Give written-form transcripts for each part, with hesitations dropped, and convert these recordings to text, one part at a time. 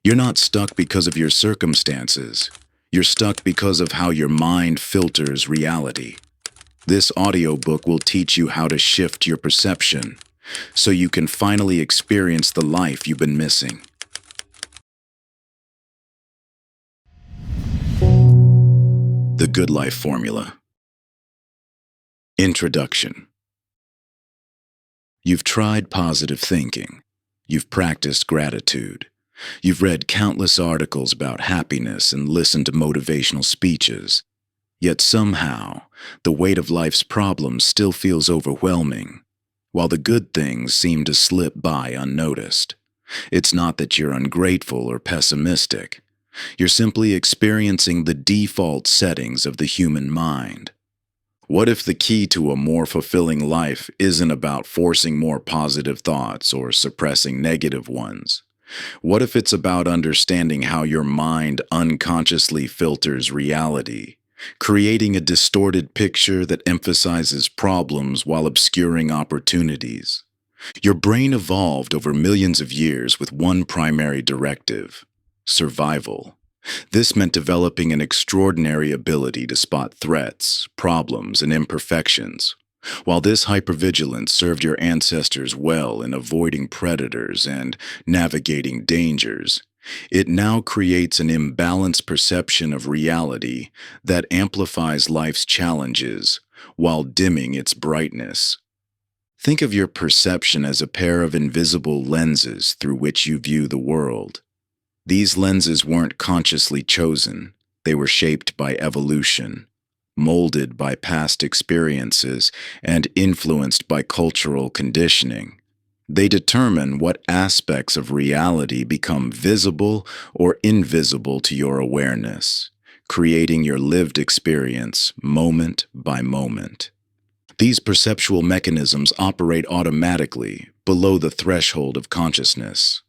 You're not stuck because of your circumstances. You're stuck because of how your mind filters reality. This audiobook will teach you how to shift your perception so you can finally experience the life you've been missing. The Good Life Formula. Introduction. You've tried positive thinking. You've practiced gratitude. You've read countless articles about happiness and listened to motivational speeches. Yet somehow, the weight of life's problems still feels overwhelming, while the good things seem to slip by unnoticed. It's not that you're ungrateful or pessimistic. You're simply experiencing the default settings of the human mind. What if the key to a more fulfilling life isn't about forcing more positive thoughts or suppressing negative ones? What if it's about understanding how your mind unconsciously filters reality, creating a distorted picture that emphasizes problems while obscuring opportunities? Your brain evolved over millions of years with one primary directive: survival. This meant developing an extraordinary ability to spot threats, problems, and imperfections. While this hypervigilance served your ancestors well in avoiding predators and navigating dangers, it now creates an imbalanced perception of reality that amplifies life's challenges while dimming its brightness. Think of your perception as a pair of invisible lenses through which you view the world. These lenses weren't consciously chosen. They were shaped by evolution, molded by past experiences, and influenced by cultural conditioning. They determine what aspects of reality become visible or invisible to your awareness, creating your lived experience moment by moment. These perceptual mechanisms operate automatically below the threshold of consciousness.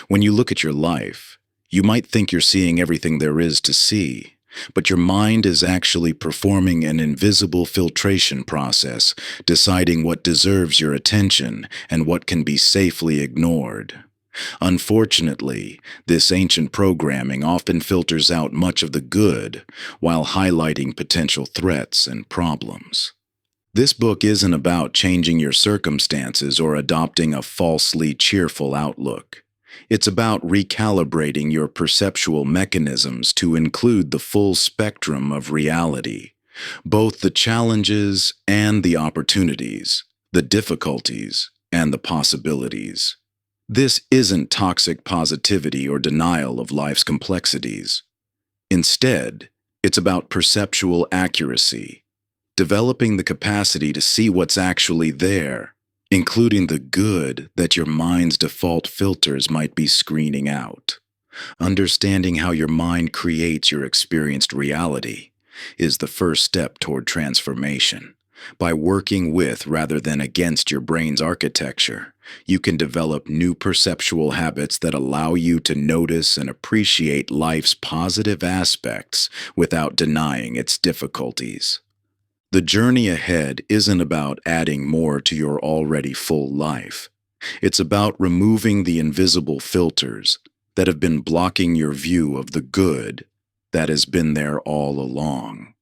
When you look at your life, you might think you're seeing everything there is to see, but your mind is actually performing an invisible filtration process, deciding what deserves your attention and what can be safely ignored. Unfortunately, this ancient programming often filters out much of the good while highlighting potential threats and problems. This book isn't about changing your circumstances or adopting a falsely cheerful outlook. It's about recalibrating your perceptual mechanisms to include the full spectrum of reality, both the challenges and the opportunities, the difficulties and the possibilities. This isn't toxic positivity or denial of life's complexities. Instead, it's about perceptual accuracy, developing the capacity to see what's actually there, including the good that your mind's default filters might be screening out. Understanding how your mind creates your experienced reality is the first step toward transformation. By working with rather than against your brain's architecture, you can develop new perceptual habits that allow you to notice and appreciate life's positive aspects without denying its difficulties. The journey ahead isn't about adding more to your already full life. It's about removing the invisible filters that have been blocking your view of the good that has been there all along.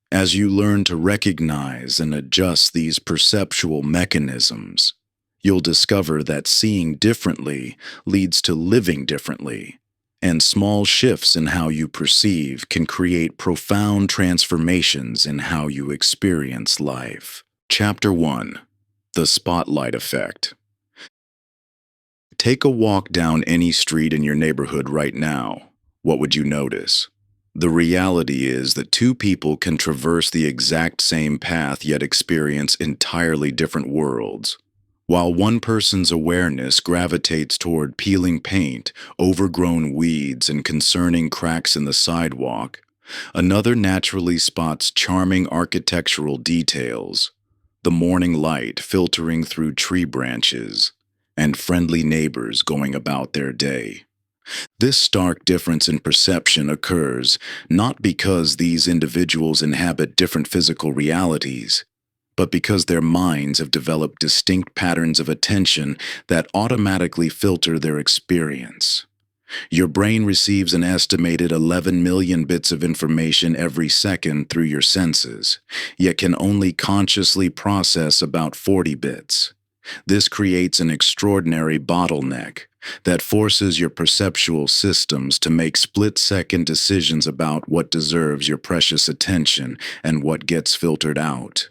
As you learn to recognize and adjust these perceptual mechanisms, you'll discover that seeing differently leads to living differently, and small shifts in how you perceive can create profound transformations in how you experience life. Chapter 1. The Spotlight Effect. Take a walk down any street in your neighborhood right now. What would you notice? The reality is that two people can traverse the exact same path yet experience entirely different worlds. While one person's awareness gravitates toward peeling paint, overgrown weeds, and concerning cracks in the sidewalk, another naturally spots charming architectural details, the morning light filtering through tree branches, and friendly neighbors going about their day. This stark difference in perception occurs not because these individuals inhabit different physical realities, but because their minds have developed distinct patterns of attention that automatically filter their experience. Your brain receives an estimated 11 million bits of information every second through your senses, yet can only consciously process about 40 bits. This creates an extraordinary bottleneck that forces your perceptual systems to make split-second decisions about what deserves your precious attention and what gets filtered out.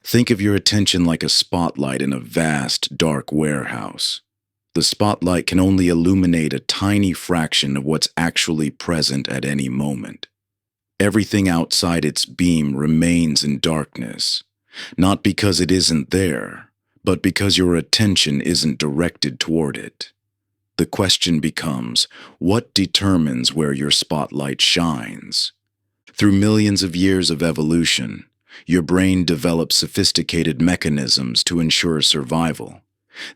Think of your attention like a spotlight in a vast, dark warehouse. The spotlight can only illuminate a tiny fraction of what's actually present at any moment. Everything outside its beam remains in darkness, not because it isn't there, but because your attention isn't directed toward it. The question becomes, what determines where your spotlight shines? Through millions of years of evolution, your brain developed sophisticated mechanisms to ensure survival.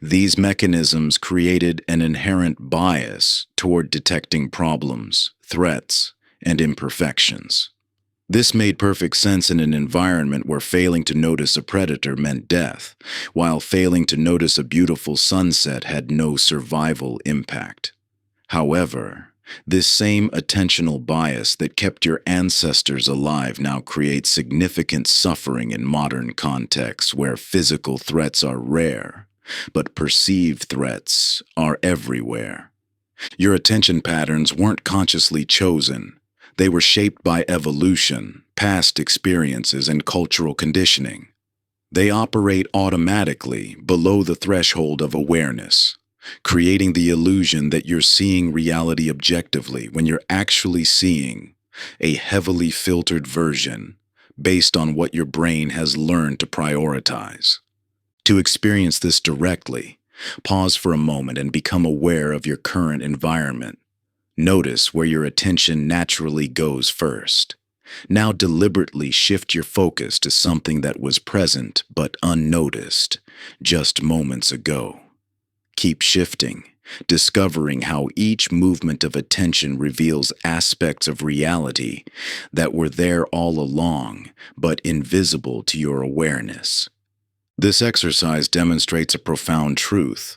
These mechanisms created an inherent bias toward detecting problems, threats, and imperfections. This made perfect sense in an environment where failing to notice a predator meant death, while failing to notice a beautiful sunset had no survival impact. However, this same attentional bias that kept your ancestors alive now creates significant suffering in modern contexts where physical threats are rare, but perceived threats are everywhere. Your attention patterns weren't consciously chosen. They were shaped by evolution, past experiences, and cultural conditioning. They operate automatically below the threshold of awareness, creating the illusion that you're seeing reality objectively when you're actually seeing a heavily filtered version based on what your brain has learned to prioritize. To experience this directly, pause for a moment and become aware of your current environment. Notice where your attention naturally goes first. Now deliberately shift your focus to something that was present but unnoticed just moments ago. Keep shifting, discovering how each movement of attention reveals aspects of reality that were there all along but invisible to your awareness. This exercise demonstrates a profound truth.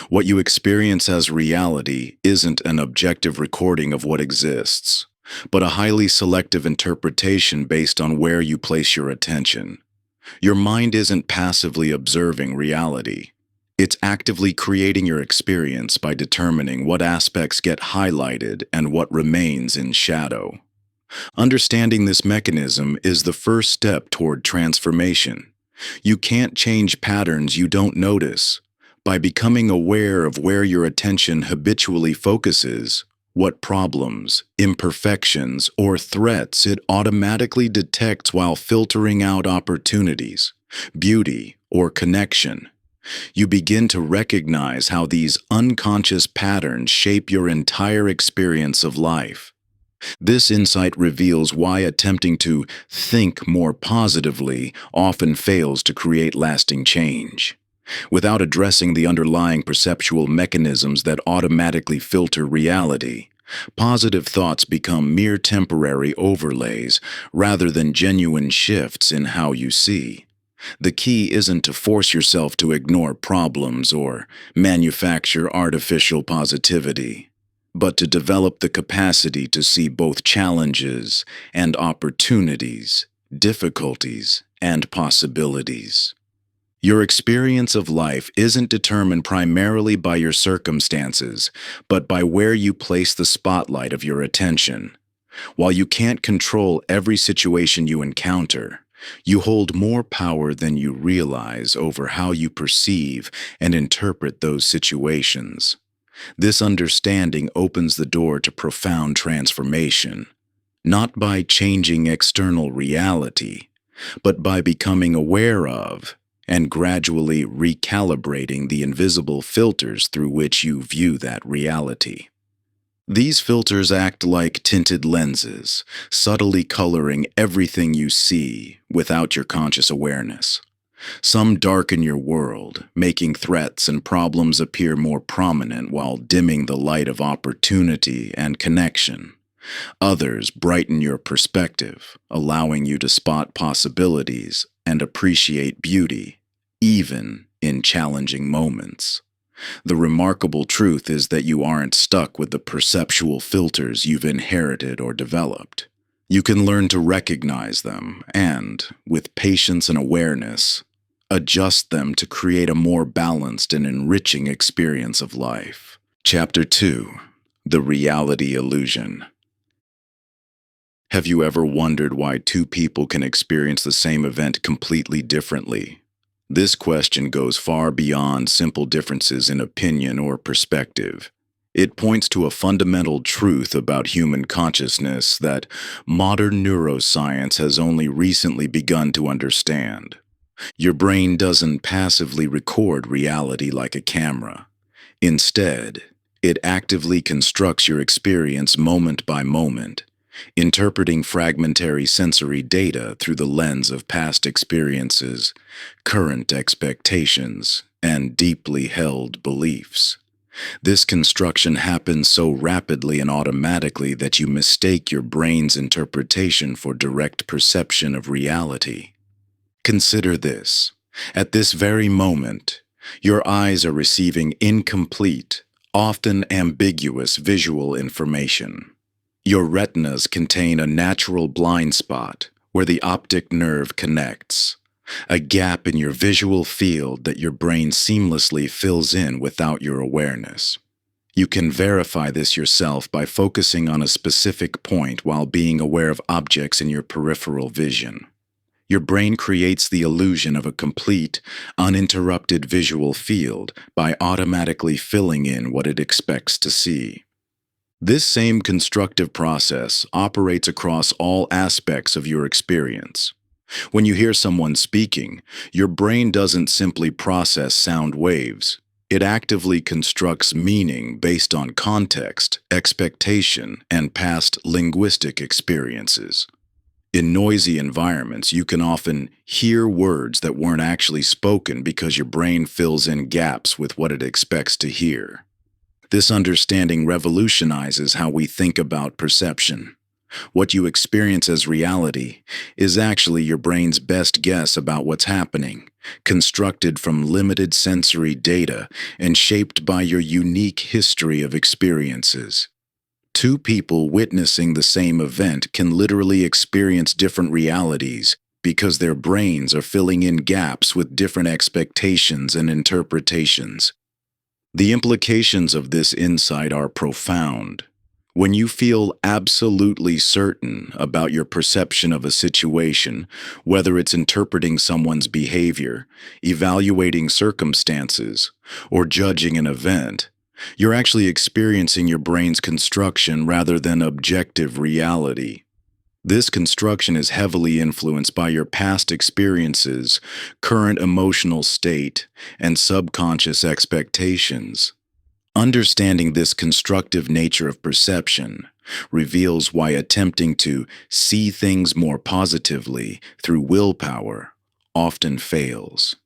What you experience as reality isn't an objective recording of what exists, but a highly selective interpretation based on where you place your attention. Your mind isn't passively observing reality. It's actively creating your experience by determining what aspects get highlighted and what remains in shadow. Understanding this mechanism is the first step toward transformation. You can't change patterns you don't notice. By becoming aware of where your attention habitually focuses, what problems, imperfections, or threats it automatically detects while filtering out opportunities, beauty, or connection, you begin to recognize how these unconscious patterns shape your entire experience of life. This insight reveals why attempting to think more positively often fails to create lasting change. Without addressing the underlying perceptual mechanisms that automatically filter reality, positive thoughts become mere temporary overlays rather than genuine shifts in how you see. The key isn't to force yourself to ignore problems or manufacture artificial positivity, but to develop the capacity to see both challenges and opportunities, difficulties and possibilities. Your experience of life isn't determined primarily by your circumstances, but by where you place the spotlight of your attention. While you can't control every situation you encounter, you hold more power than you realize over how you perceive and interpret those situations. This understanding opens the door to profound transformation, not by changing external reality, but by becoming aware of and gradually recalibrating the invisible filters through which you view that reality. These filters act like tinted lenses, subtly coloring everything you see without your conscious awareness. Some darken your world, making threats and problems appear more prominent while dimming the light of opportunity and connection. Others brighten your perspective, allowing you to spot possibilities and appreciate beauty, even in challenging moments. The remarkable truth is that you aren't stuck with the perceptual filters you've inherited or developed. You can learn to recognize them and, with patience and awareness, adjust them to create a more balanced and enriching experience of life. Chapter 2: The Reality Illusion. Have you ever wondered why two people can experience the same event completely differently? This question goes far beyond simple differences in opinion or perspective. It points to a fundamental truth about human consciousness that modern neuroscience has only recently begun to understand. Your brain doesn't passively record reality like a camera. Instead, it actively constructs your experience moment by moment, interpreting fragmentary sensory data through the lens of past experiences, current expectations, and deeply held beliefs. This construction happens so rapidly and automatically that you mistake your brain's interpretation for direct perception of reality. Consider this. At this very moment, your eyes are receiving incomplete, often ambiguous visual information. Your retinas contain a natural blind spot where the optic nerve connects, a gap in your visual field that your brain seamlessly fills in without your awareness. You can verify this yourself by focusing on a specific point while being aware of objects in your peripheral vision. Your brain creates the illusion of a complete, uninterrupted visual field by automatically filling in what it expects to see. This same constructive process operates across all aspects of your experience. When you hear someone speaking, your brain doesn't simply process sound waves. It actively constructs meaning based on context, expectation, and past linguistic experiences. In noisy environments, you can often hear words that weren't actually spoken because your brain fills in gaps with what it expects to hear. This understanding revolutionizes how we think about perception. What you experience as reality is actually your brain's best guess about what's happening, constructed from limited sensory data and shaped by your unique history of experiences. Two people witnessing the same event can literally experience different realities because their brains are filling in gaps with different expectations and interpretations. The implications of this insight are profound. When you feel absolutely certain about your perception of a situation, whether it's interpreting someone's behavior, evaluating circumstances, or judging an event, you're actually experiencing your brain's construction rather than objective reality. This construction is heavily influenced by your past experiences, current emotional state, and subconscious expectations. Understanding this constructive nature of perception reveals why attempting to see things more positively through willpower often fails.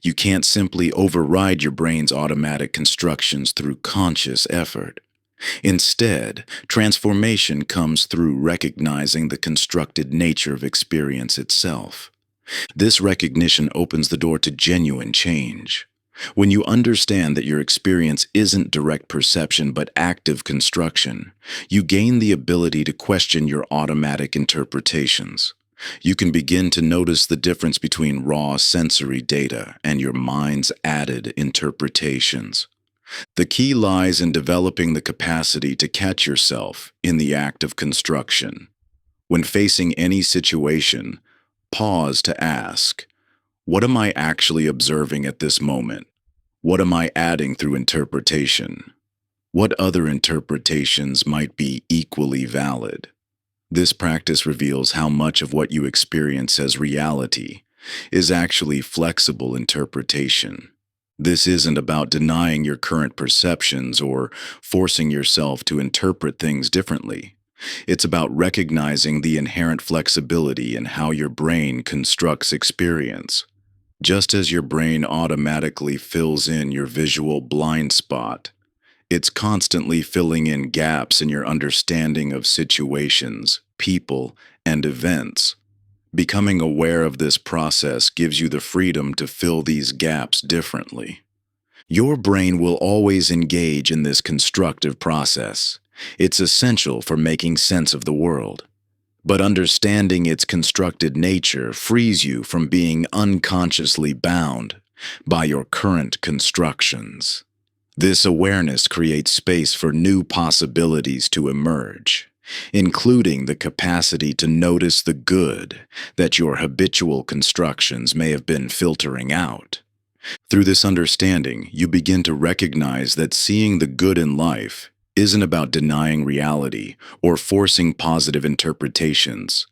You can't simply override your brain's automatic constructions through conscious effort. Instead, transformation comes through recognizing the constructed nature of experience itself. This recognition opens the door to genuine change. When you understand that your experience isn't direct perception but active construction, you gain the ability to question your automatic interpretations. You can begin to notice the difference between raw sensory data and your mind's added interpretations. The key lies in developing the capacity to catch yourself in the act of construction. When facing any situation, pause to ask, what am I actually observing at this moment? What am I adding through interpretation? What other interpretations might be equally valid? This practice reveals how much of what you experience as reality is actually flexible interpretation. This isn't about denying your current perceptions or forcing yourself to interpret things differently. It's about recognizing the inherent flexibility in how your brain constructs experience. Just as your brain automatically fills in your visual blind spot, it's constantly filling in gaps in your understanding of situations, people, and events. Becoming aware of this process gives you the freedom to fill these gaps differently. Your brain will always engage in this constructive process. It's essential for making sense of the world. But understanding its constructed nature frees you from being unconsciously bound by your current constructions. This awareness creates space for new possibilities to emerge, including the capacity to notice the good that your habitual constructions may have been filtering out. Through this understanding, you begin to recognize that seeing the good in life isn't about denying reality or forcing positive interpretations.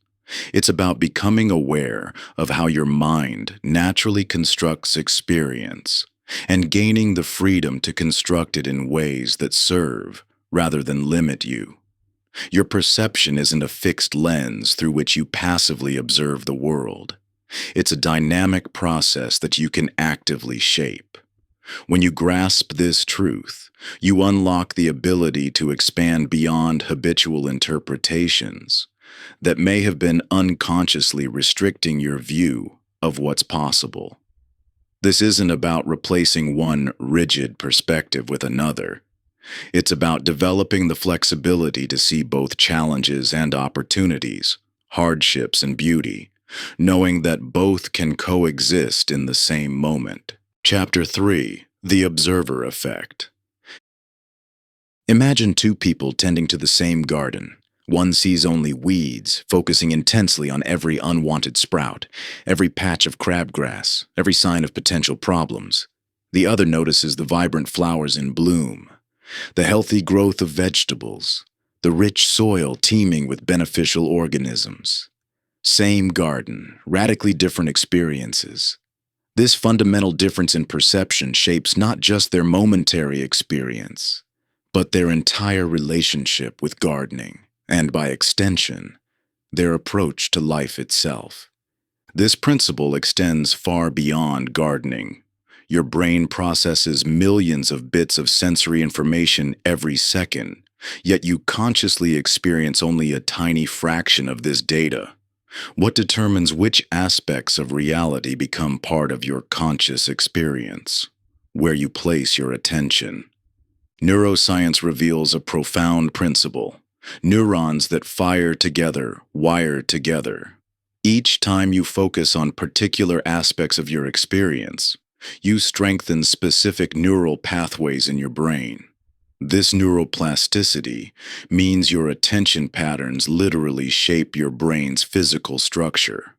It's about becoming aware of how your mind naturally constructs experience and gaining the freedom to construct it in ways that serve rather than limit you. Your perception isn't a fixed lens through which you passively observe the world. It's a dynamic process that you can actively shape. When you grasp this truth, you unlock the ability to expand beyond habitual interpretations that may have been unconsciously restricting your view of what's possible. This isn't about replacing one rigid perspective with another. It's about developing the flexibility to see both challenges and opportunities, hardships and beauty, knowing that both can coexist in the same moment. Chapter 3: The Observer Effect. Imagine two people tending to the same garden. One sees only weeds, focusing intensely on every unwanted sprout, every patch of crabgrass, every sign of potential problems. The other notices the vibrant flowers in bloom, the healthy growth of vegetables, the rich soil teeming with beneficial organisms. Same garden, radically different experiences. This fundamental difference in perception shapes not just their momentary experience, but their entire relationship with gardening, and by extension, their approach to life itself. This principle extends far beyond gardening. Your brain processes millions of bits of sensory information every second, yet you consciously experience only a tiny fraction of this data. What determines which aspects of reality become part of your conscious experience? Where you place your attention. Neuroscience reveals a profound principle. Neurons that fire together wire together. Each time you focus on particular aspects of your experience, you strengthen specific neural pathways in your brain. This neuroplasticity means your attention patterns literally shape your brain's physical structure.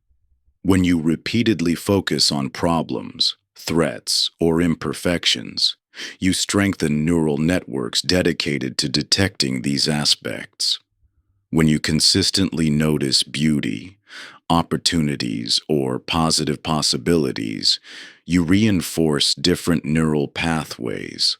When you repeatedly focus on problems, threats, or imperfections, you strengthen neural networks dedicated to detecting these aspects. When you consistently notice beauty, opportunities, or positive possibilities, you reinforce different neural pathways.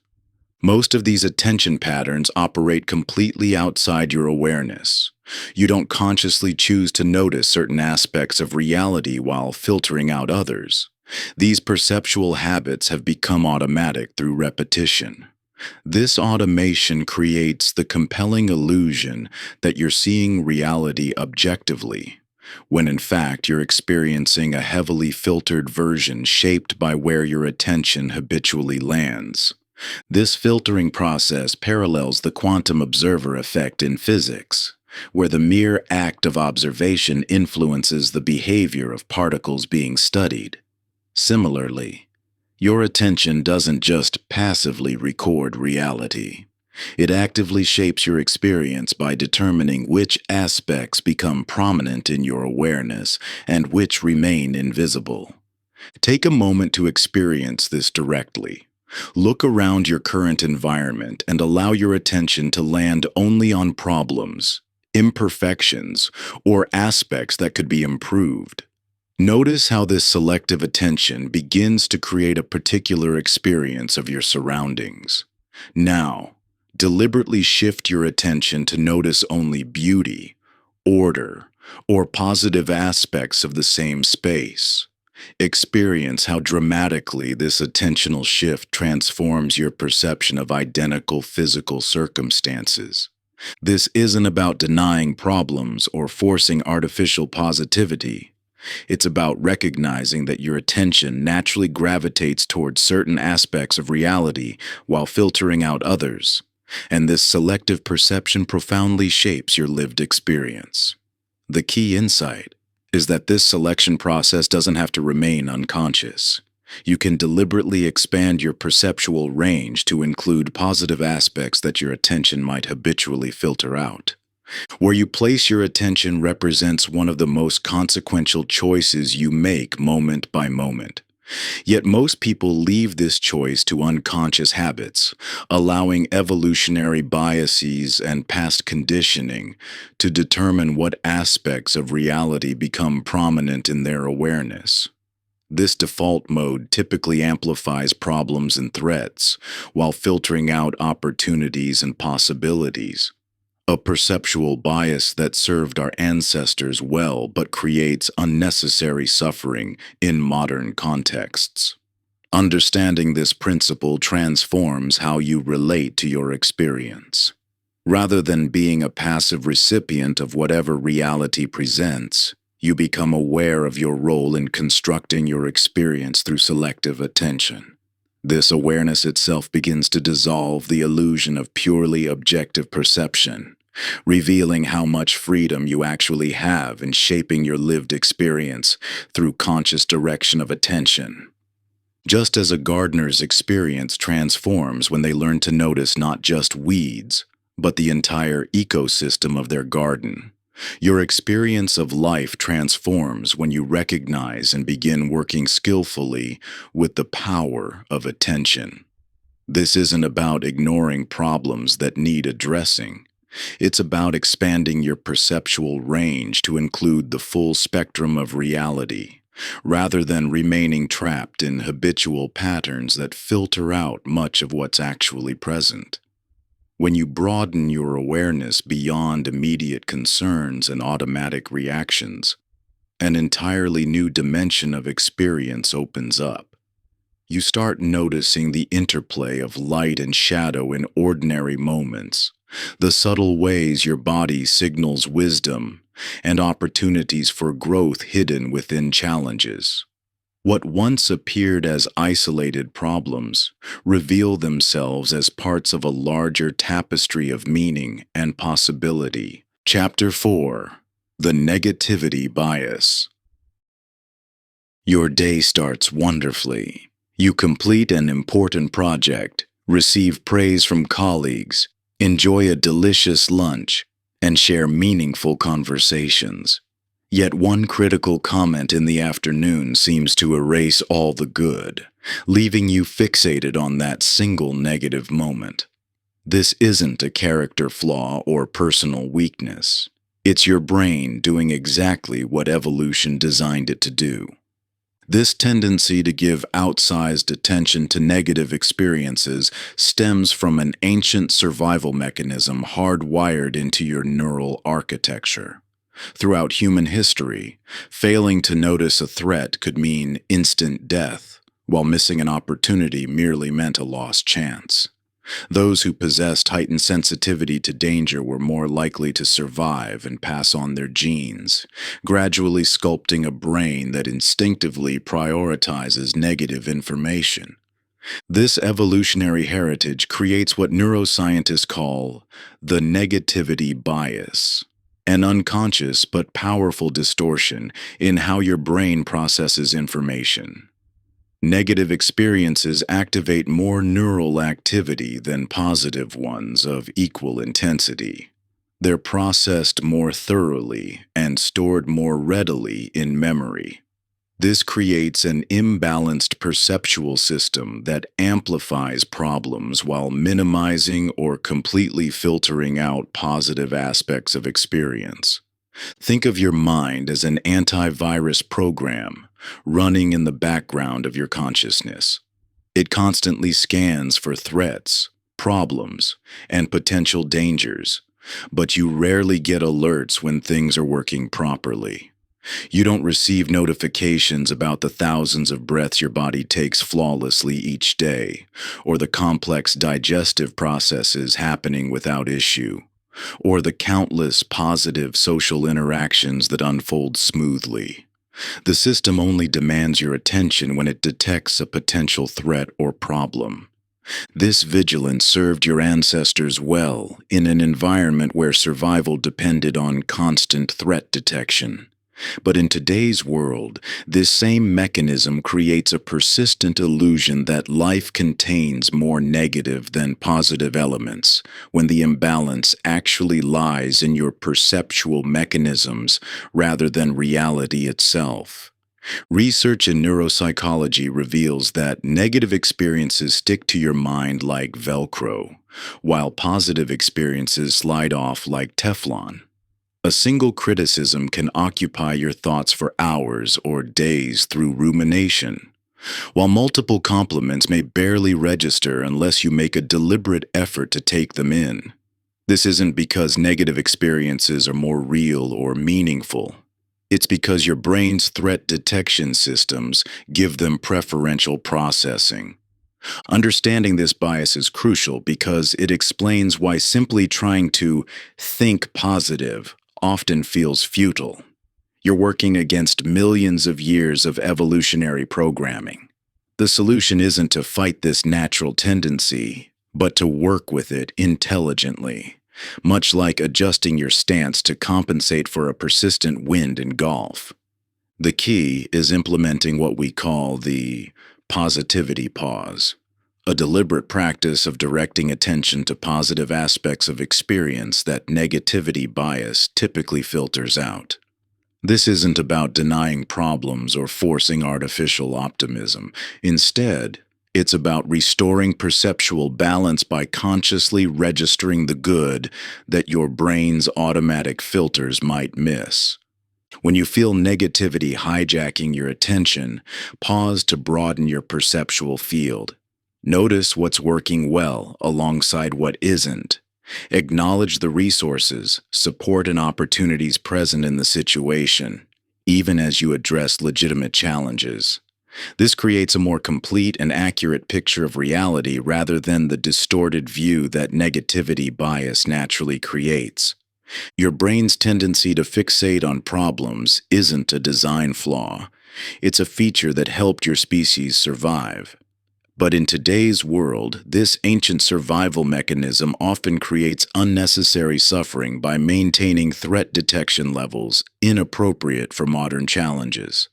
Most of these attention patterns operate completely outside your awareness. You don't consciously choose to notice certain aspects of reality while filtering out others. These perceptual habits have become automatic through repetition. This automation creates the compelling illusion that you're seeing reality objectively, when in fact you're experiencing a heavily filtered version shaped by where your attention habitually lands. This filtering process parallels the quantum observer effect in physics, where the mere act of observation influences the behavior of particles being studied. Similarly, your attention doesn't just passively record reality. It actively shapes your experience by determining which aspects become prominent in your awareness and which remain invisible. Take a moment to experience this directly. Look around your current environment and allow your attention to land only on problems, imperfections, or aspects that could be improved. Notice how this selective attention begins to create a particular experience of your surroundings. Now, deliberately shift your attention to notice only beauty, order, or positive aspects of the same space. Experience how dramatically this attentional shift transforms your perception of identical physical circumstances. This isn't about denying problems or forcing artificial positivity. It's about recognizing that your attention naturally gravitates towards certain aspects of reality while filtering out others, and this selective perception profoundly shapes your lived experience. The key insight is that this selection process doesn't have to remain unconscious. You can deliberately expand your perceptual range to include positive aspects that your attention might habitually filter out. Where you place your attention represents one of the most consequential choices you make moment by moment. Yet most people leave this choice to unconscious habits, allowing evolutionary biases and past conditioning to determine what aspects of reality become prominent in their awareness. This default mode typically amplifies problems and threats, while filtering out opportunities and possibilities. A perceptual bias that served our ancestors well but creates unnecessary suffering in modern contexts. Understanding this principle transforms how you relate to your experience. Rather than being a passive recipient of whatever reality presents, you become aware of your role in constructing your experience through selective attention. This awareness itself begins to dissolve the illusion of purely objective perception, revealing how much freedom you actually have in shaping your lived experience through conscious direction of attention. Just as a gardener's experience transforms when they learn to notice not just weeds, but the entire ecosystem of their garden, your experience of life transforms when you recognize and begin working skillfully with the power of attention. This isn't about ignoring problems that need addressing. It's about expanding your perceptual range to include the full spectrum of reality, rather than remaining trapped in habitual patterns that filter out much of what's actually present. When you broaden your awareness beyond immediate concerns and automatic reactions, an entirely new dimension of experience opens up. You start noticing the interplay of light and shadow in ordinary moments, the subtle ways your body signals wisdom, and opportunities for growth hidden within challenges. What once appeared as isolated problems reveal themselves as parts of a larger tapestry of meaning and possibility. Chapter 4: The Negativity Bias. Your day starts wonderfully. You complete an important project, receive praise from colleagues, enjoy a delicious lunch, and share meaningful conversations. Yet one critical comment in the afternoon seems to erase all the good, leaving you fixated on that single negative moment. This isn't a character flaw or personal weakness. It's your brain doing exactly what evolution designed it to do. This tendency to give outsized attention to negative experiences stems from an ancient survival mechanism hardwired into your neural architecture. Throughout human history, failing to notice a threat could mean instant death, while missing an opportunity merely meant a lost chance. Those who possessed heightened sensitivity to danger were more likely to survive and pass on their genes, gradually sculpting a brain that instinctively prioritizes negative information. This evolutionary heritage creates what neuroscientists call the negativity bias, an unconscious but powerful distortion in how your brain processes information. Negative experiences activate more neural activity than positive ones of equal intensity. They're processed more thoroughly and stored more readily in memory. This creates an imbalanced perceptual system that amplifies problems while minimizing or completely filtering out positive aspects of experience. Think of your mind as an antivirus program running in the background of your consciousness. It constantly scans for threats, problems, and potential dangers, but you rarely get alerts when things are working properly. You don't receive notifications about the thousands of breaths your body takes flawlessly each day, or the complex digestive processes happening without issue, or the countless positive social interactions that unfold smoothly. The system only demands your attention when it detects a potential threat or problem. This vigilance served your ancestors well in an environment where survival depended on constant threat detection. But in today's world, this same mechanism creates a persistent illusion that life contains more negative than positive elements, when the imbalance actually lies in your perceptual mechanisms rather than reality itself. Research in neuropsychology reveals that negative experiences stick to your mind like Velcro, while positive experiences slide off like Teflon. A single criticism can occupy your thoughts for hours or days through rumination, while multiple compliments may barely register unless you make a deliberate effort to take them in. This isn't because negative experiences are more real or meaningful. It's because your brain's threat detection systems give them preferential processing. Understanding this bias is crucial because it explains why simply trying to think positive often feels futile. You're working against millions of years of evolutionary programming. The solution isn't to fight this natural tendency, but to work with it intelligently, much like adjusting your stance to compensate for a persistent wind in golf. The key is implementing what we call the positivity pause, a deliberate practice of directing attention to positive aspects of experience that negativity bias typically filters out. This isn't about denying problems or forcing artificial optimism. Instead, it's about restoring perceptual balance by consciously registering the good that your brain's automatic filters might miss. When you feel negativity hijacking your attention, pause to broaden your perceptual field. Notice what's working well alongside what isn't. Acknowledge the resources, support, and opportunities present in the situation, even as you address legitimate challenges. This creates a more complete and accurate picture of reality rather than the distorted view that negativity bias naturally creates. Your brain's tendency to fixate on problems isn't a design flaw. It's a feature that helped your species survive. But in today's world, this ancient survival mechanism often creates unnecessary suffering by maintaining threat detection levels inappropriate for modern challenges.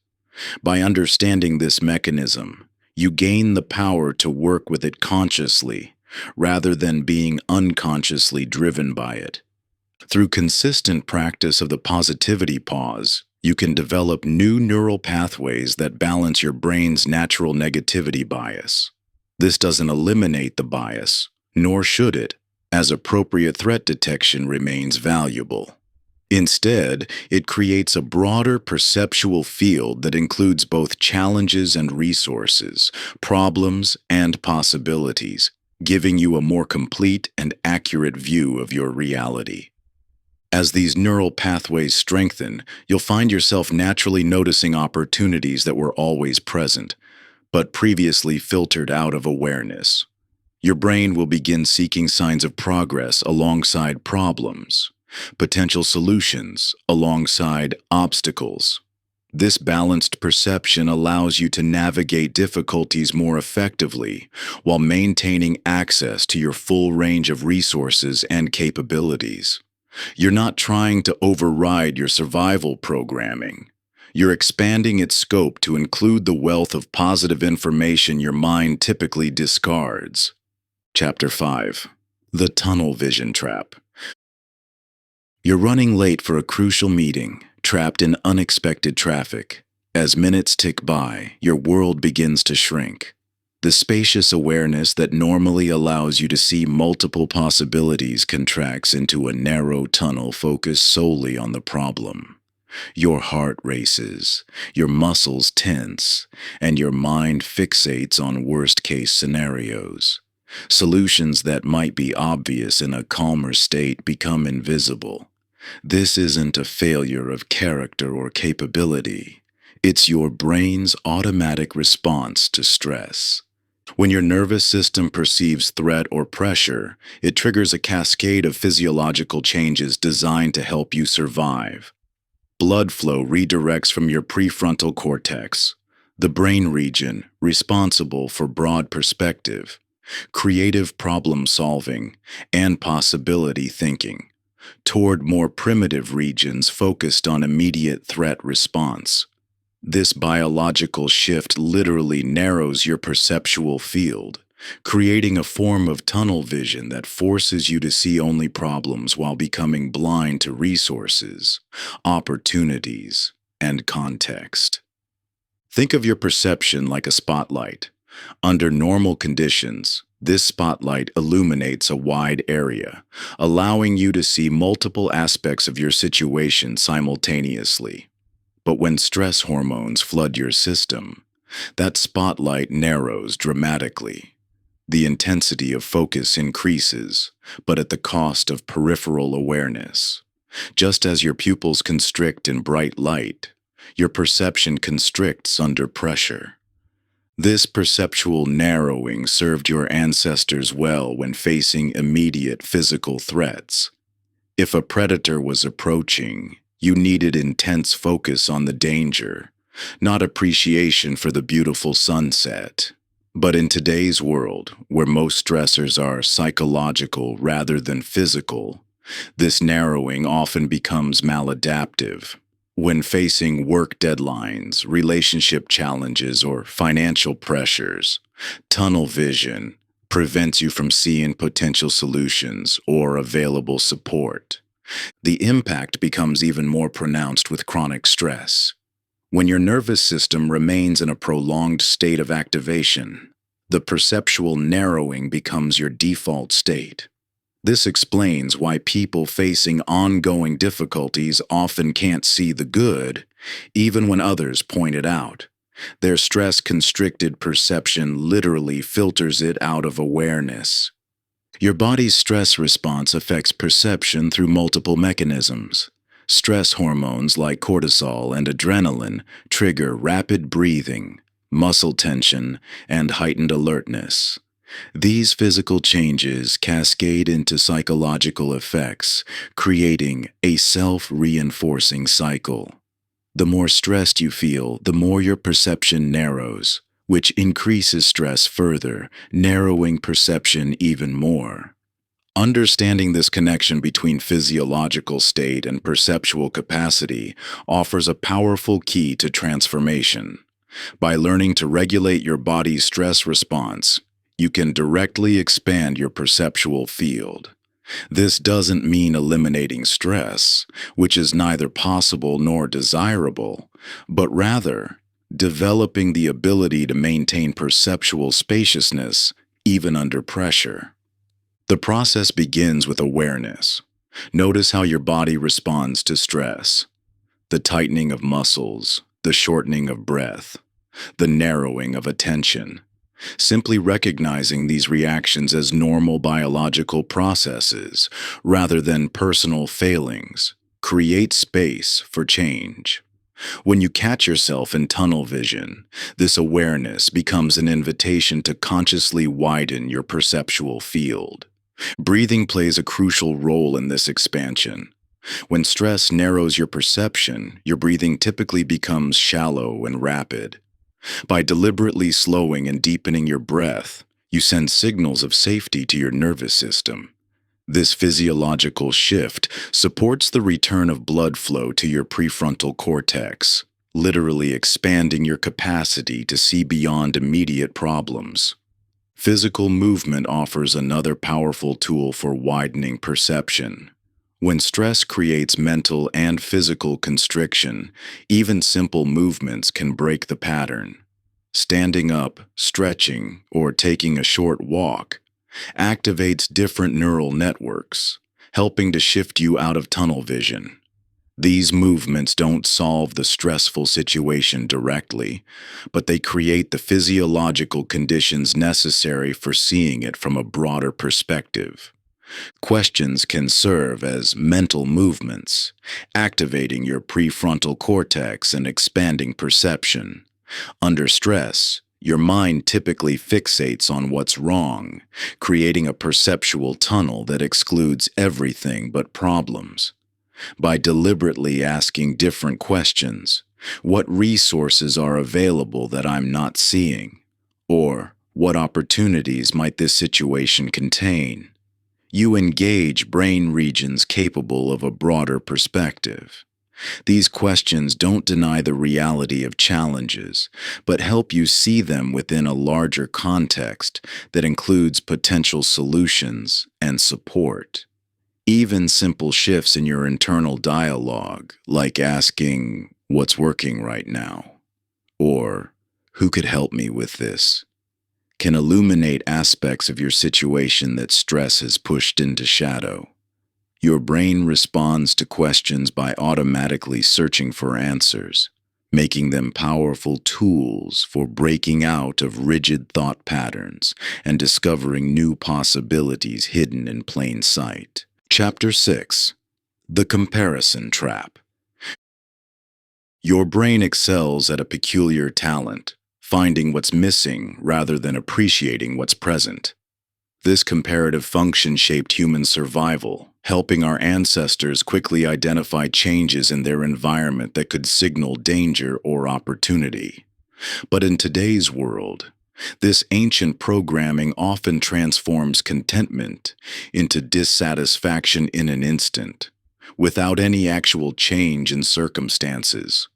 By understanding this mechanism, you gain the power to work with it consciously, rather than being unconsciously driven by it. Through consistent practice of the positivity pause, you can develop new neural pathways that balance your brain's natural negativity bias. This doesn't eliminate the bias, nor should it, as appropriate threat detection remains valuable. Instead, it creates a broader perceptual field that includes both challenges and resources, problems and possibilities, giving you a more complete and accurate view of your reality. As these neural pathways strengthen, you'll find yourself naturally noticing opportunities that were always present, but previously filtered out of awareness. Your brain will begin seeking signs of progress alongside problems, potential solutions alongside obstacles. This balanced perception allows you to navigate difficulties more effectively while maintaining access to your full range of resources and capabilities. You're not trying to override your survival programming. You're expanding its scope to include the wealth of positive information your mind typically discards. Chapter 5. The Tunnel Vision Trap. You're running late for a crucial meeting, trapped in unexpected traffic. As minutes tick by, your world begins to shrink. The spacious awareness that normally allows you to see multiple possibilities contracts into a narrow tunnel focused solely on the problem. Your heart races, your muscles tense, and your mind fixates on worst-case scenarios. Solutions that might be obvious in a calmer state become invisible. This isn't a failure of character or capability. It's your brain's automatic response to stress. When your nervous system perceives threat or pressure, it triggers a cascade of physiological changes designed to help you survive. blood flow redirects from your prefrontal cortex, the brain region responsible for broad perspective, creative problem solving, and possibility thinking, toward more primitive regions focused on immediate threat response. This biological shift literally narrows your perceptual field, creating a form of tunnel vision that forces you to see only problems while becoming blind to resources, opportunities, and context. Think of your perception like a spotlight. Under normal conditions, this spotlight illuminates a wide area, allowing you to see multiple aspects of your situation simultaneously. But when stress hormones flood your system, that spotlight narrows dramatically. The intensity of focus increases, but at the cost of peripheral awareness. Just as your pupils constrict in bright light, your perception constricts under pressure. This perceptual narrowing served your ancestors well when facing immediate physical threats. If a predator was approaching, you needed intense focus on the danger, not appreciation for the beautiful sunset. But in today's world, where most stressors are psychological rather than physical, this narrowing often becomes maladaptive. When facing work deadlines, relationship challenges, or financial pressures, tunnel vision prevents you from seeing potential solutions or available support. The impact becomes even more pronounced with chronic stress. When your nervous system remains in a prolonged state of activation, the perceptual narrowing becomes your default state. This explains why people facing ongoing difficulties often can't see the good, even when others point it out. Their stress-constricted perception literally filters it out of awareness. Your body's stress response affects perception through multiple mechanisms. Stress hormones like cortisol and adrenaline trigger rapid breathing, muscle tension, and heightened alertness. These physical changes cascade into psychological effects, creating a self-reinforcing cycle. The more stressed you feel, the more your perception narrows, which increases stress further, narrowing perception even more. Understanding this connection between physiological state and perceptual capacity offers a powerful key to transformation. By learning to regulate your body's stress response, you can directly expand your perceptual field. This doesn't mean eliminating stress, which is neither possible nor desirable, but rather developing the ability to maintain perceptual spaciousness even under pressure. The process begins with awareness. Notice how your body responds to stress. The tightening of muscles, the shortening of breath, the narrowing of attention. Simply recognizing these reactions as normal biological processes rather than personal failings creates space for change. When you catch yourself in tunnel vision, this awareness becomes an invitation to consciously widen your perceptual field. Breathing plays a crucial role in this expansion. When stress narrows your perception, your breathing typically becomes shallow and rapid. By deliberately slowing and deepening your breath, you send signals of safety to your nervous system. This physiological shift supports the return of blood flow to your prefrontal cortex, literally expanding your capacity to see beyond immediate problems. Physical movement offers another powerful tool for widening perception. When stress creates mental and physical constriction, even simple movements can break the pattern. Standing up, stretching, or taking a short walk activates different neural networks, helping to shift you out of tunnel vision. These movements don't solve the stressful situation directly, but they create the physiological conditions necessary for seeing it from a broader perspective. Questions can serve as mental movements, activating your prefrontal cortex and expanding perception. Under stress, your mind typically fixates on what's wrong, creating a perceptual tunnel that excludes everything but problems. by deliberately asking different questions. What resources are available that I'm not seeing? Or what opportunities might this situation contain? You engage brain regions capable of a broader perspective. These questions don't deny the reality of challenges, but help you see them within a larger context that includes potential solutions and support. Even simple shifts in your internal dialogue, like asking, "What's working right now?" or "Who could help me with this?" can illuminate aspects of your situation that stress has pushed into shadow. Your brain responds to questions by automatically searching for answers, making them powerful tools for breaking out of rigid thought patterns and discovering new possibilities hidden in plain sight. Chapter 6. The Comparison Trap. Your brain excels at a peculiar talent, finding what's missing rather than appreciating what's present. This comparative function shaped human survival, helping our ancestors quickly identify changes in their environment that could signal danger or opportunity. But in today's world, this ancient programming often transforms contentment into dissatisfaction in an instant, without any actual change in circumstances.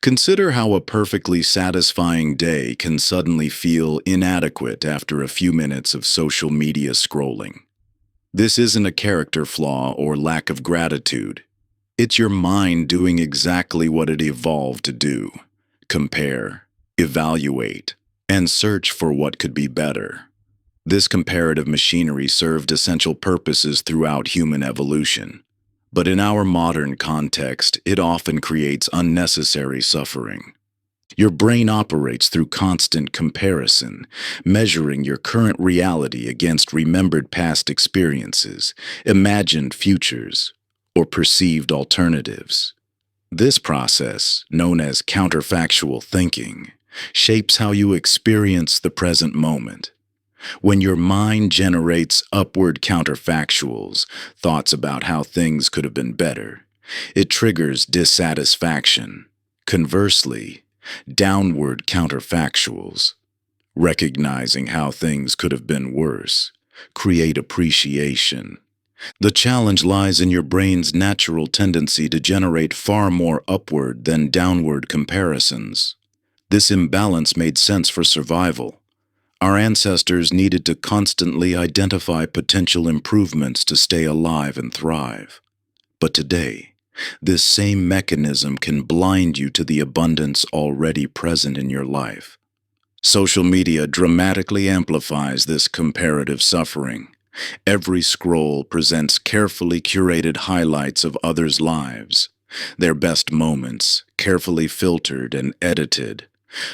Consider how a perfectly satisfying day can suddenly feel inadequate after a few minutes of social media scrolling. This isn't a character flaw or lack of gratitude. It's your mind doing exactly what it evolved to do: compare, evaluate, and search for what could be better. This comparative machinery served essential purposes throughout human evolution. But in our modern context, it often creates unnecessary suffering. Your brain operates through constant comparison, measuring your current reality against remembered past experiences, imagined futures, or perceived alternatives. This process, known as counterfactual thinking, shapes how you experience the present moment. When your mind generates upward counterfactuals, thoughts about how things could have been better, it triggers dissatisfaction. Conversely, downward counterfactuals, recognizing how things could have been worse, create appreciation. The challenge lies in your brain's natural tendency to generate far more upward than downward comparisons. This imbalance made sense for survival. Our ancestors needed to constantly identify potential improvements to stay alive and thrive. But today, this same mechanism can blind you to the abundance already present in your life. Social media dramatically amplifies this comparative suffering. Every scroll presents carefully curated highlights of others' lives, their best moments, carefully filtered and edited,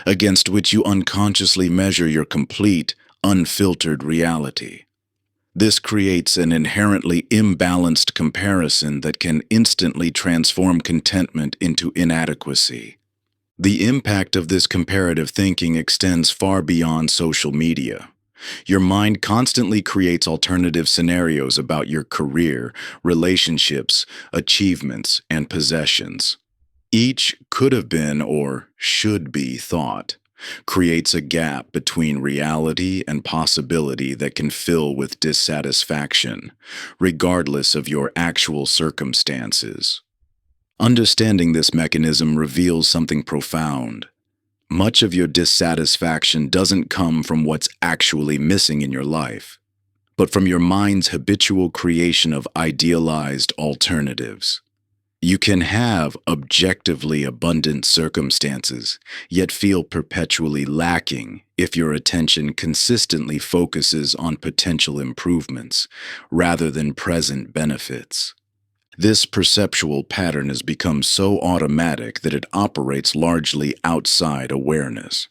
against which you unconsciously measure your complete, unfiltered reality. This creates an inherently imbalanced comparison that can instantly transform contentment into inadequacy. The impact of this comparative thinking extends far beyond social media. Your mind constantly creates alternative scenarios about your career, relationships, achievements, and possessions. Each could have been or should be thought creates a gap between reality and possibility that can fill with dissatisfaction, regardless of your actual circumstances. Understanding this mechanism reveals something profound. Much of your dissatisfaction doesn't come from what's actually missing in your life, but from your mind's habitual creation of idealized alternatives. You can have objectively abundant circumstances, yet feel perpetually lacking if your attention consistently focuses on potential improvements rather than present benefits. This perceptual pattern has become so automatic that it operates largely outside awareness.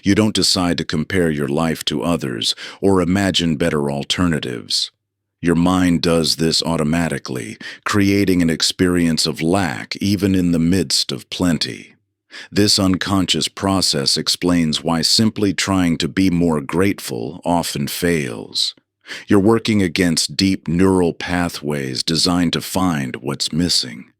You don't decide to compare your life to others or imagine better alternatives. Your mind does this automatically, creating an experience of lack even in the midst of plenty. This unconscious process explains why simply trying to be more grateful often fails. You're working against deep neural pathways designed to find what's missing.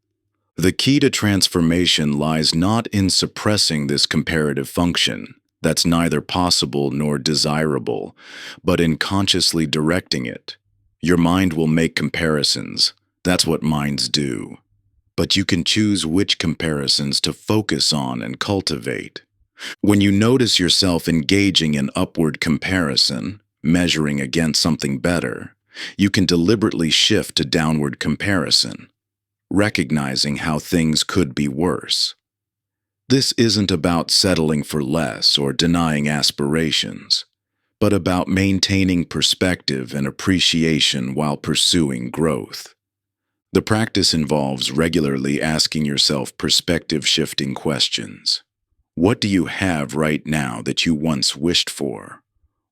The key to transformation lies not in suppressing this comparative function, that's neither possible nor desirable, but in consciously directing it. Your mind will make comparisons. That's what minds do. But you can choose which comparisons to focus on and cultivate. When you notice yourself engaging in upward comparison, measuring against something better, you can deliberately shift to downward comparison, recognizing how things could be worse. This isn't about settling for less or denying aspirations, but about maintaining perspective and appreciation while pursuing growth. The practice involves regularly asking yourself perspective-shifting questions. What do you have right now that you once wished for?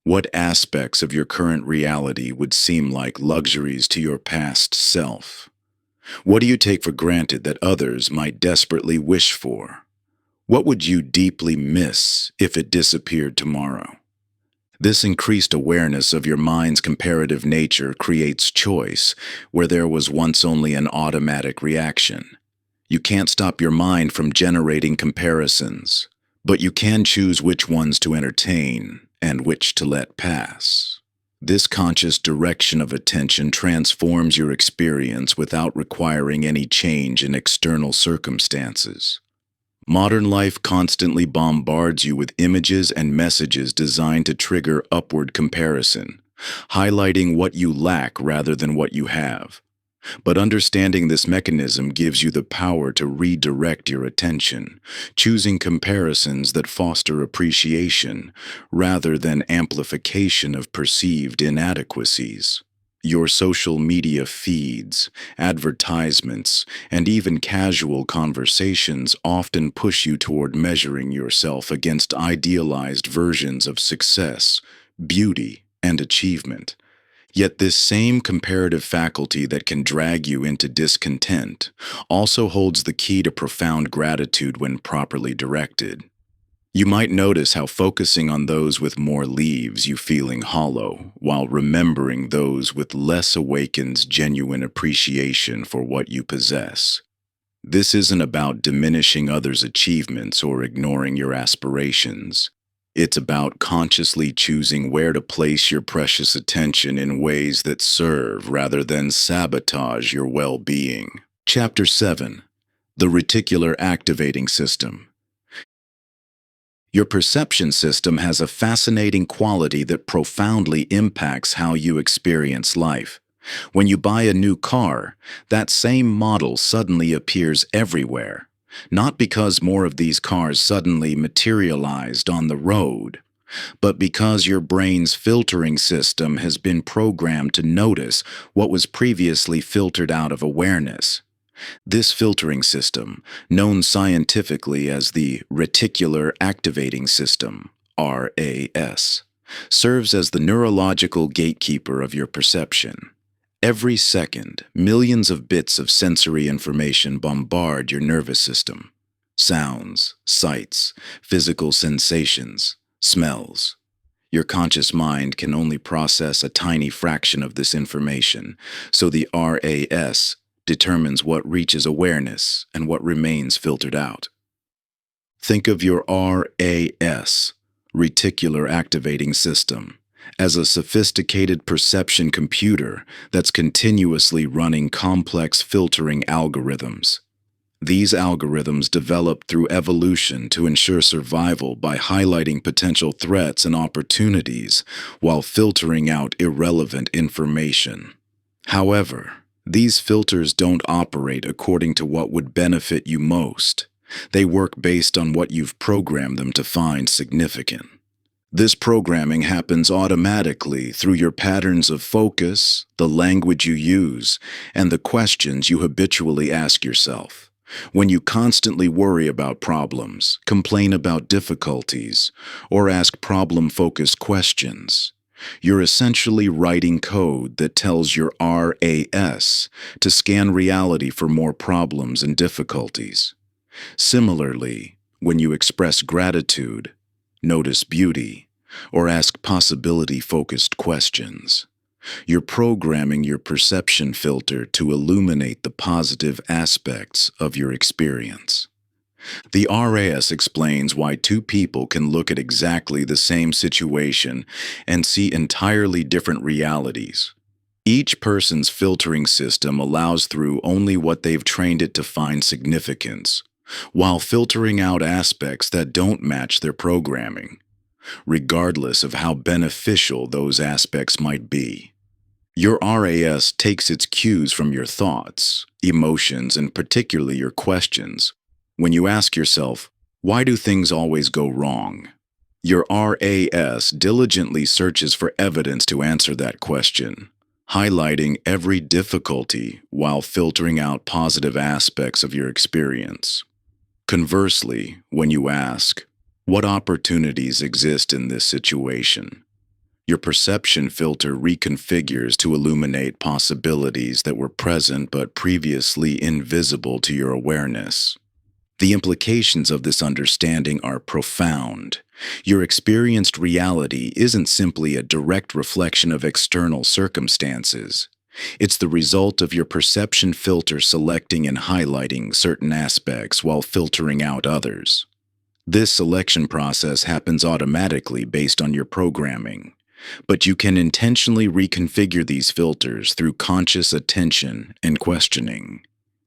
What aspects of your current reality would seem like luxuries to your past self? What do you take for granted that others might desperately wish for? What would you deeply miss if it disappeared tomorrow? This increased awareness of your mind's comparative nature creates choice where there was once only an automatic reaction. You can't stop your mind from generating comparisons, but you can choose which ones to entertain and which to let pass. This conscious direction of attention transforms your experience without requiring any change in external circumstances. Modern life constantly bombards you with images and messages designed to trigger upward comparison, highlighting what you lack rather than what you have. But understanding this mechanism gives you the power to redirect your attention, choosing comparisons that foster appreciation rather than amplification of perceived inadequacies. Your social media feeds, advertisements, and even casual conversations often push you toward measuring yourself against idealized versions of success, beauty, and achievement. Yet this same comparative faculty that can drag you into discontent also holds the key to profound gratitude when properly directed. You might notice how focusing on those with more leaves you feeling hollow, while remembering those with less awakens genuine appreciation for what you possess. This isn't about diminishing others' achievements or ignoring your aspirations. It's about consciously choosing where to place your precious attention in ways that serve rather than sabotage your well-being. Chapter 7. The Reticular Activating System. Your perception system has a fascinating quality that profoundly impacts how you experience life. When you buy a new car, that same model suddenly appears everywhere, not because more of these cars suddenly materialized on the road, but because your brain's filtering system has been programmed to notice what was previously filtered out of awareness. This filtering system, known scientifically as the Reticular Activating System, RAS, serves as the neurological gatekeeper of your perception. Every second, millions of bits of sensory information bombard your nervous system. Sounds, sights, physical sensations, smells. Your conscious mind can only process a tiny fraction of this information, so the RAS determines what reaches awareness and what remains filtered out. Think of your RAS, Reticular Activating System, as a sophisticated perception computer that's continuously running complex filtering algorithms. These algorithms developed through evolution to ensure survival by highlighting potential threats and opportunities while filtering out irrelevant information. However, these filters don't operate according to what would benefit you most. They work based on what you've programmed them to find significant. This programming happens automatically through your patterns of focus, the language you use, and the questions you habitually ask yourself. When you constantly worry about problems, complain about difficulties, or ask problem-focused questions, you're essentially writing code that tells your RAS to scan reality for more problems and difficulties. Similarly, when you express gratitude, notice beauty, or ask possibility-focused questions, You're programming your perception filter to illuminate the positive aspects of your experience. The RAS explains why two people can look at exactly the same situation and see entirely different realities. Each person's filtering system allows through only what they've trained it to find significance, while filtering out aspects that don't match their programming, regardless of how beneficial those aspects might be. Your RAS takes its cues from your thoughts, emotions, and particularly your questions. When you ask yourself, why do things always go wrong? Your RAS diligently searches for evidence to answer that question, highlighting every difficulty while filtering out positive aspects of your experience. Conversely, when you ask, what opportunities exist in this situation? Your perception filter reconfigures to illuminate possibilities that were present but previously invisible to your awareness. The implications of this understanding are profound. Your experienced reality isn't simply a direct reflection of external circumstances. It's the result of your perception filter selecting and highlighting certain aspects while filtering out others. This selection process happens automatically based on your programming, but you can intentionally reconfigure these filters through conscious attention and questioning.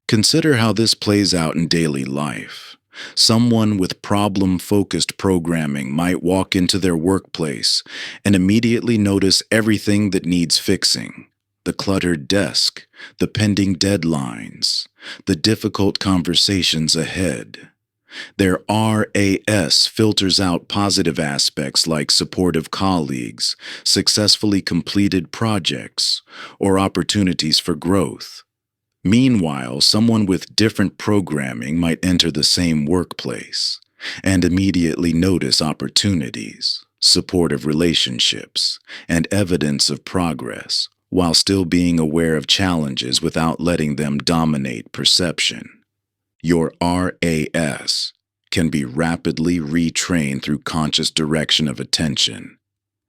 Consider how this plays out in daily life. Someone with problem-focused programming might walk into their workplace and immediately notice everything that needs fixing: the cluttered desk, the pending deadlines, the difficult conversations ahead. Their RAS filters out positive aspects like supportive colleagues, successfully completed projects, or opportunities for growth. Meanwhile, someone with different programming might enter the same workplace and immediately notice opportunities, supportive relationships, and evidence of progress, while still being aware of challenges without letting them dominate perception. Your RAS can be rapidly retrained through conscious direction of attention.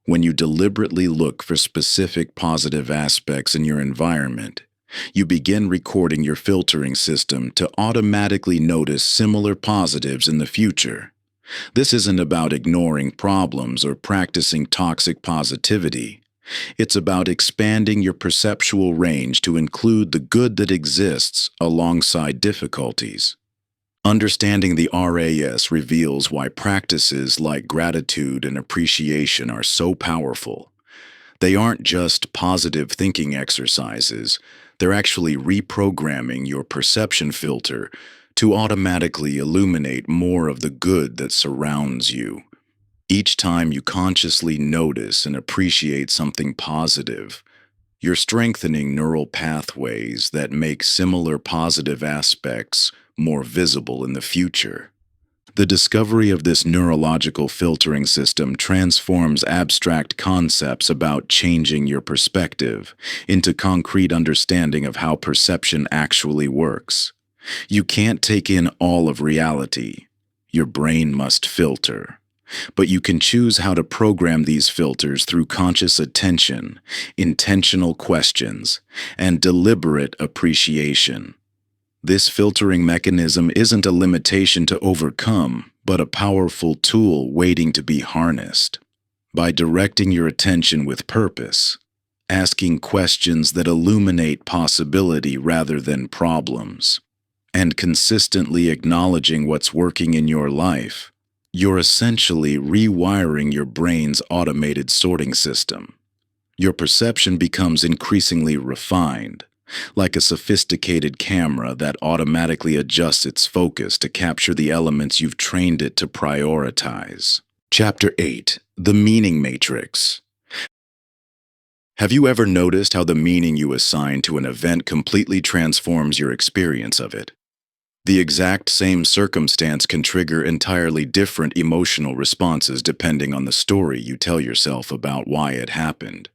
When you deliberately look for specific positive aspects in your environment, you begin recording your filtering system to automatically notice similar positives in the future. This isn't about ignoring problems or practicing toxic positivity. It's about expanding your perceptual range to include the good that exists alongside difficulties. Understanding the RAS reveals why practices like gratitude and appreciation are so powerful. They aren't just positive thinking exercises, they're actually reprogramming your perception filter to automatically illuminate more of the good that surrounds you. Each time you consciously notice and appreciate something positive, you're strengthening neural pathways that make similar positive aspects more visible in the future. The discovery of this neurological filtering system transforms abstract concepts about changing your perspective into concrete understanding of how perception actually works. You can't take in all of reality. Your brain must filter. But you can choose how to program these filters through conscious attention, intentional questions, and deliberate appreciation. This filtering mechanism isn't a limitation to overcome, but a powerful tool waiting to be harnessed. By directing your attention with purpose, asking questions that illuminate possibility rather than problems, and consistently acknowledging what's working in your life, you're essentially rewiring your brain's automated sorting system. Your perception becomes increasingly refined, like a sophisticated camera that automatically adjusts its focus to capture the elements you've trained it to prioritize. Chapter 8: The Meaning Matrix. Have you ever noticed how the meaning you assign to an event completely transforms your experience of it? The exact same circumstance can trigger entirely different emotional responses depending on the story you tell yourself about why it happened.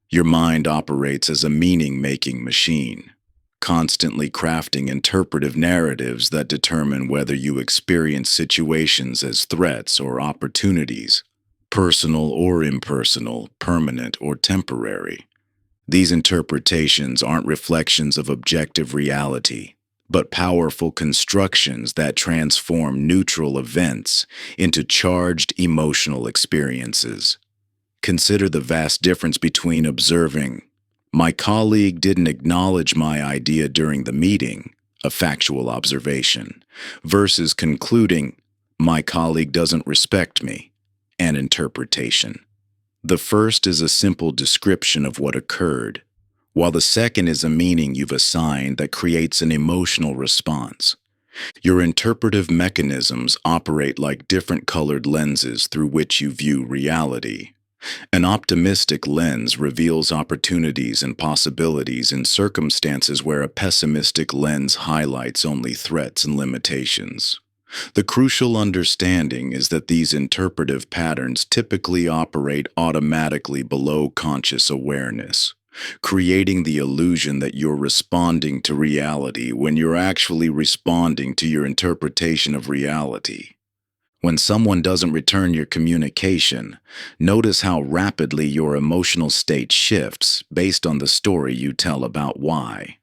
Your mind operates as a meaning-making machine, constantly crafting interpretive narratives that determine whether you experience situations as threats or opportunities, personal or impersonal, permanent or temporary. These interpretations aren't reflections of objective reality, but powerful constructions that transform neutral events into charged emotional experiences. Consider the vast difference between observing, "My colleague didn't acknowledge my idea during the meeting," a factual observation, versus concluding, "My colleague doesn't respect me," an interpretation. The first is a simple description of what occurred, while the second is a meaning you've assigned that creates an emotional response. Your interpretive mechanisms operate like different colored lenses through which you view reality. An optimistic lens reveals opportunities and possibilities in circumstances where a pessimistic lens highlights only threats and limitations. The crucial understanding is that these interpretive patterns typically operate automatically below conscious awareness, creating the illusion that you're responding to reality when you're actually responding to your interpretation of reality. When someone doesn't return your communication, notice how rapidly your emotional state shifts based on the story you tell about why.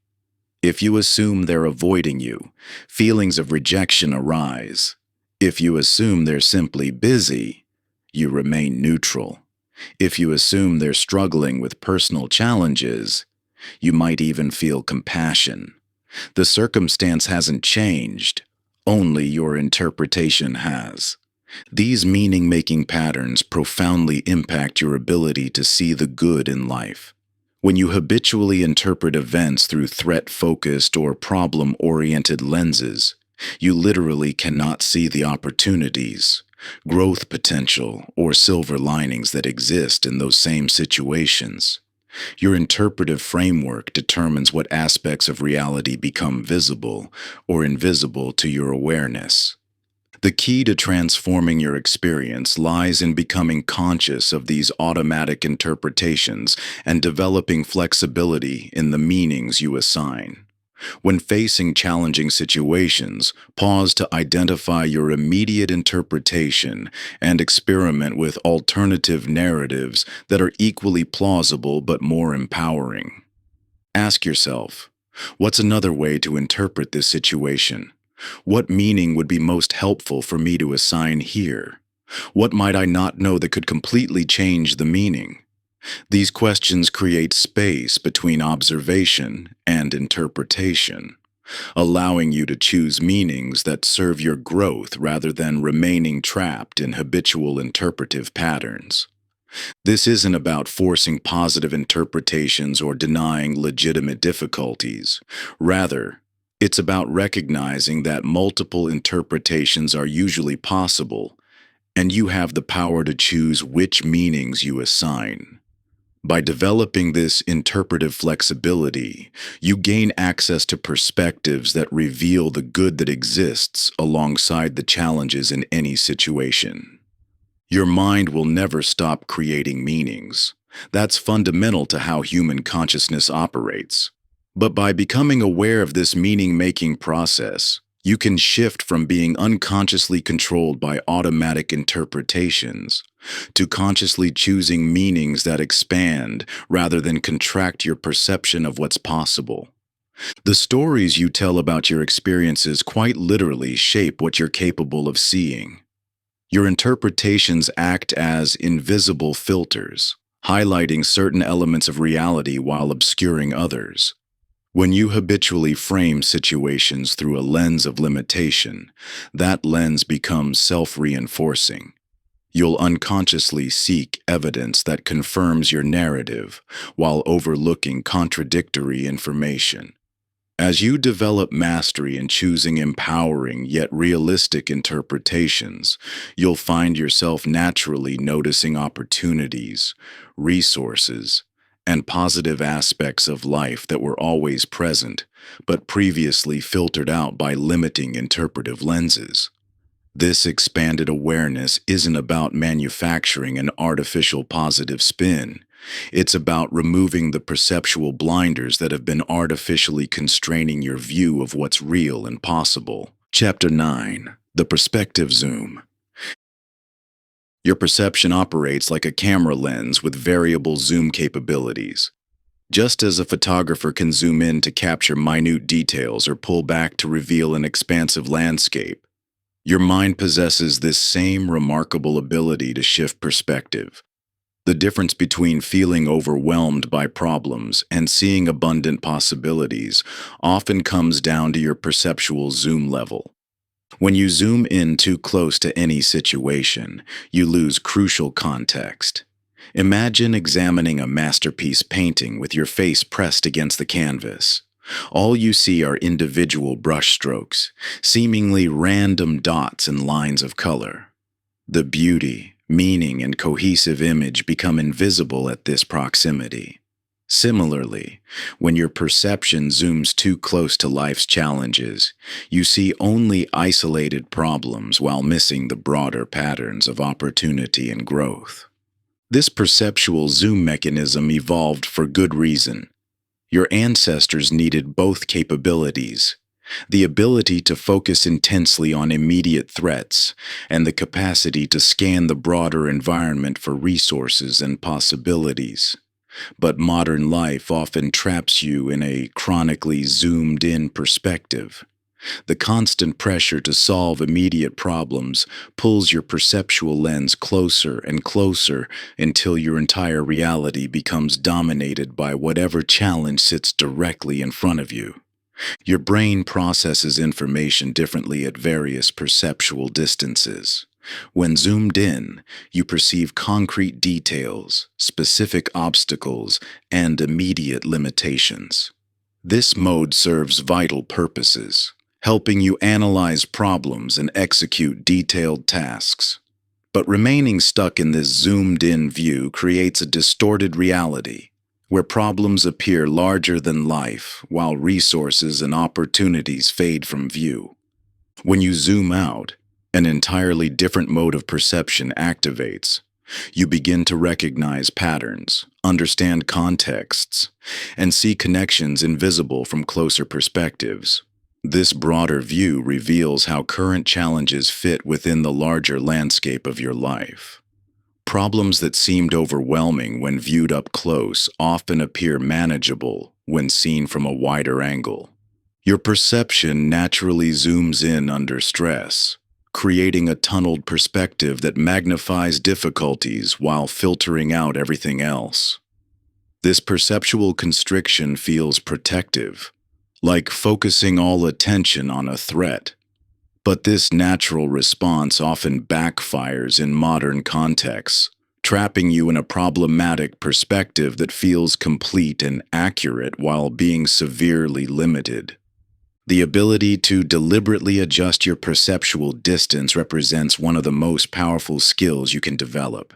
If you assume they're avoiding you, feelings of rejection arise. If you assume they're simply busy, you remain neutral. If you assume they're struggling with personal challenges, you might even feel compassion. The circumstance hasn't changed, only your interpretation has. These meaning-making patterns profoundly impact your ability to see the good in life. When you habitually interpret events through threat-focused or problem-oriented lenses, you literally cannot see the opportunities, growth potential, or silver linings that exist in those same situations. Your interpretive framework determines what aspects of reality become visible or invisible to your awareness. The key to transforming your experience lies in becoming conscious of these automatic interpretations and developing flexibility in the meanings you assign. When facing challenging situations, pause to identify your immediate interpretation and experiment with alternative narratives that are equally plausible but more empowering. Ask yourself, what's another way to interpret this situation? What meaning would be most helpful for me to assign here? What might I not know that could completely change the meaning? These questions create space between observation and interpretation, allowing you to choose meanings that serve your growth rather than remaining trapped in habitual interpretive patterns. This isn't about forcing positive interpretations or denying legitimate difficulties. Rather, it's about recognizing that multiple interpretations are usually possible, and you have the power to choose which meanings you assign. By developing this interpretive flexibility, you gain access to perspectives that reveal the good that exists alongside the challenges in any situation. Your mind will never stop creating meanings. That's fundamental to how human consciousness operates. But by becoming aware of this meaning-making process, you can shift from being unconsciously controlled by automatic interpretations to consciously choosing meanings that expand rather than contract your perception of what's possible. The stories you tell about your experiences quite literally shape what you're capable of seeing. Your interpretations act as invisible filters, highlighting certain elements of reality while obscuring others. When you habitually frame situations through a lens of limitation, that lens becomes self-reinforcing. You'll unconsciously seek evidence that confirms your narrative while overlooking contradictory information. As you develop mastery in choosing empowering yet realistic interpretations, you'll find yourself naturally noticing opportunities, resources, and positive aspects of life that were always present, but previously filtered out by limiting interpretive lenses. This expanded awareness isn't about manufacturing an artificial positive spin. It's about removing the perceptual blinders that have been artificially constraining your view of what's real and possible. Chapter 9. The Perspective Zoom. Your perception operates like a camera lens with variable zoom capabilities. Just as a photographer can zoom in to capture minute details or pull back to reveal an expansive landscape, your mind possesses this same remarkable ability to shift perspective. The difference between feeling overwhelmed by problems and seeing abundant possibilities often comes down to your perceptual zoom level. When you zoom in too close to any situation, you lose crucial context. Imagine examining a masterpiece painting with your face pressed against the canvas. All you see are individual brushstrokes, seemingly random dots and lines of color. The beauty, meaning, and cohesive image become invisible at this proximity. Similarly, when your perception zooms too close to life's challenges, you see only isolated problems while missing the broader patterns of opportunity and growth. This perceptual zoom mechanism evolved for good reason. Your ancestors needed both capabilities: the ability to focus intensely on immediate threats, and the capacity to scan the broader environment for resources and possibilities. But modern life often traps you in a chronically zoomed-in perspective. The constant pressure to solve immediate problems pulls your perceptual lens closer and closer until your entire reality becomes dominated by whatever challenge sits directly in front of you. Your brain processes information differently at various perceptual distances. When zoomed in, you perceive concrete details, specific obstacles, and immediate limitations. This mode serves vital purposes, helping you analyze problems and execute detailed tasks. But remaining stuck in this zoomed-in view creates a distorted reality, where problems appear larger than life while resources and opportunities fade from view. When you zoom out, an entirely different mode of perception activates. You begin to recognize patterns, understand contexts, and see connections invisible from closer perspectives. This broader view reveals how current challenges fit within the larger landscape of your life. Problems that seemed overwhelming when viewed up close often appear manageable when seen from a wider angle. Your perception naturally zooms in under stress, creating a tunneled perspective that magnifies difficulties while filtering out everything else. This perceptual constriction feels protective, like focusing all attention on a threat. But this natural response often backfires in modern contexts, trapping you in a problematic perspective that feels complete and accurate while being severely limited. The ability to deliberately adjust your perceptual distance represents one of the most powerful skills you can develop.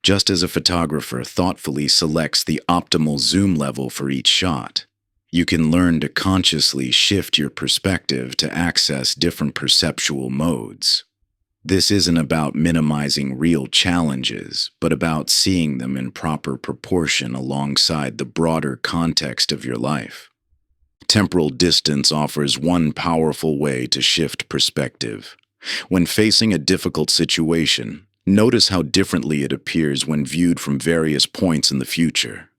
Just as a photographer thoughtfully selects the optimal zoom level for each shot, you can learn to consciously shift your perspective to access different perceptual modes. This isn't about minimizing real challenges, but about seeing them in proper proportion alongside the broader context of your life. Temporal distance offers one powerful way to shift perspective. When facing a difficult situation, notice how differently it appears when viewed from various points in the future.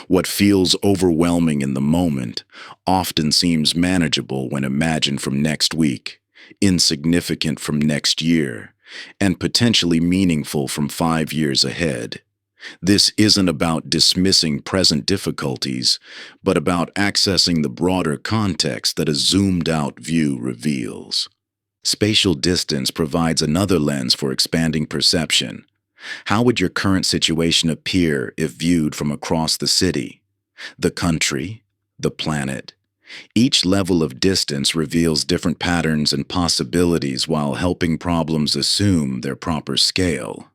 What feels overwhelming in the moment often seems manageable when imagined from next week, insignificant from next year, and potentially meaningful from 5 years ahead. This isn't about dismissing present difficulties, but about accessing the broader context that a zoomed-out view reveals. Spatial distance provides another lens for expanding perception. How would your current situation appear if viewed from across the city, the country, the planet? Each level of distance reveals different patterns and possibilities while helping problems assume their proper scale.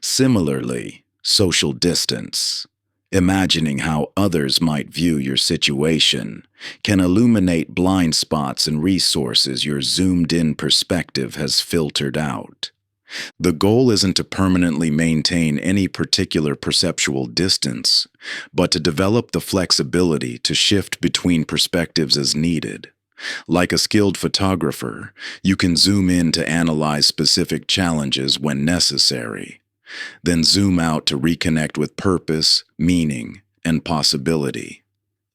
Similarly, social distance, imagining how others might view your situation, can illuminate blind spots and resources your zoomed-in perspective has filtered out. The goal isn't to permanently maintain any particular perceptual distance, but to develop the flexibility to shift between perspectives as needed. Like a skilled photographer, you can zoom in to analyze specific challenges when necessary, then zoom out to reconnect with purpose, meaning, and possibility.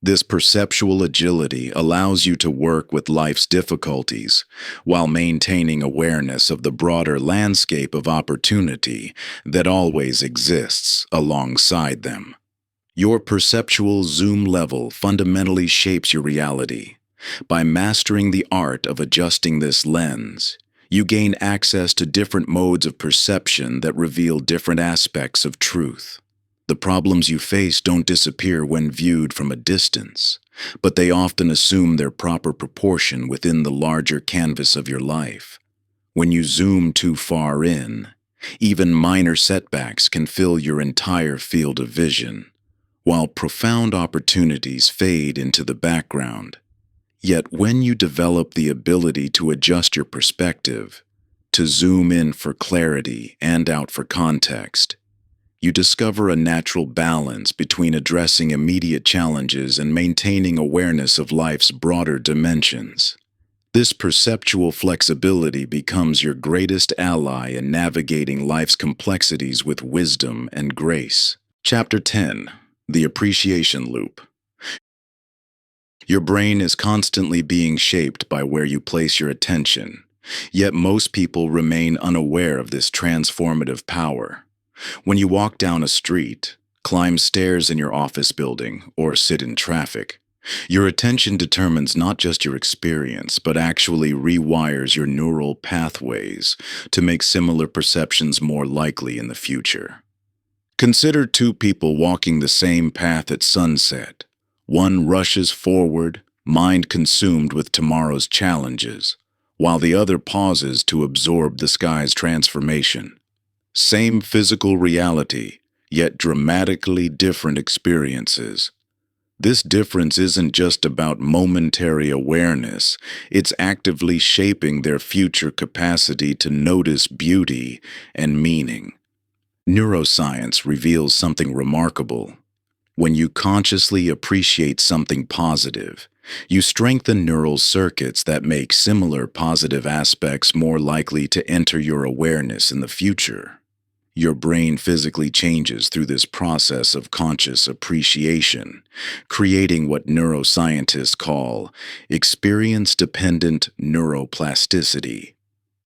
This perceptual agility allows you to work with life's difficulties while maintaining awareness of the broader landscape of opportunity that always exists alongside them. Your perceptual zoom level fundamentally shapes your reality. By mastering the art of adjusting this lens, you gain access to different modes of perception that reveal different aspects of truth. The problems you face don't disappear when viewed from a distance, but they often assume their proper proportion within the larger canvas of your life. When you zoom too far in, even minor setbacks can fill your entire field of vision, while profound opportunities fade into the background. Yet when you develop the ability to adjust your perspective, to zoom in for clarity and out for context, you discover a natural balance between addressing immediate challenges and maintaining awareness of life's broader dimensions. This perceptual flexibility becomes your greatest ally in navigating life's complexities with wisdom and grace. Chapter 10. The Appreciation Loop. Your brain is constantly being shaped by where you place your attention, yet most people remain unaware of this transformative power. When you walk down a street, climb stairs in your office building, or sit in traffic, your attention determines not just your experience, but actually rewires your neural pathways to make similar perceptions more likely in the future. Consider two people walking the same path at sunset. One rushes forward, mind consumed with tomorrow's challenges, while the other pauses to absorb the sky's transformation. Same physical reality, yet dramatically different experiences. This difference isn't just about momentary awareness, it's actively shaping their future capacity to notice beauty and meaning. Neuroscience reveals something remarkable. When you consciously appreciate something positive, you strengthen neural circuits that make similar positive aspects more likely to enter your awareness in the future. Your brain physically changes through this process of conscious appreciation, creating what neuroscientists call experience-dependent neuroplasticity.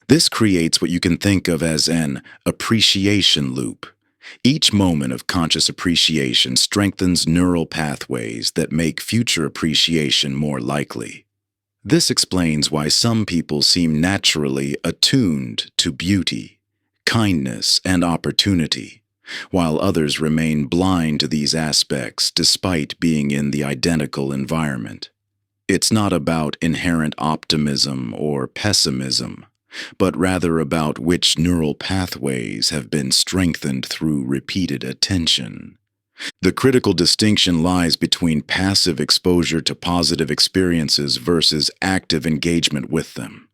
This creates what you can think of as an appreciation loop. Each moment of conscious appreciation strengthens neural pathways that make future appreciation more likely. This explains why some people seem naturally attuned to beauty, kindness, and opportunity, while others remain blind to these aspects despite being in the identical environment. It's not about inherent optimism or pessimism, but rather about which neural pathways have been strengthened through repeated attention. The critical distinction lies between passive exposure to positive experiences versus active engagement with them.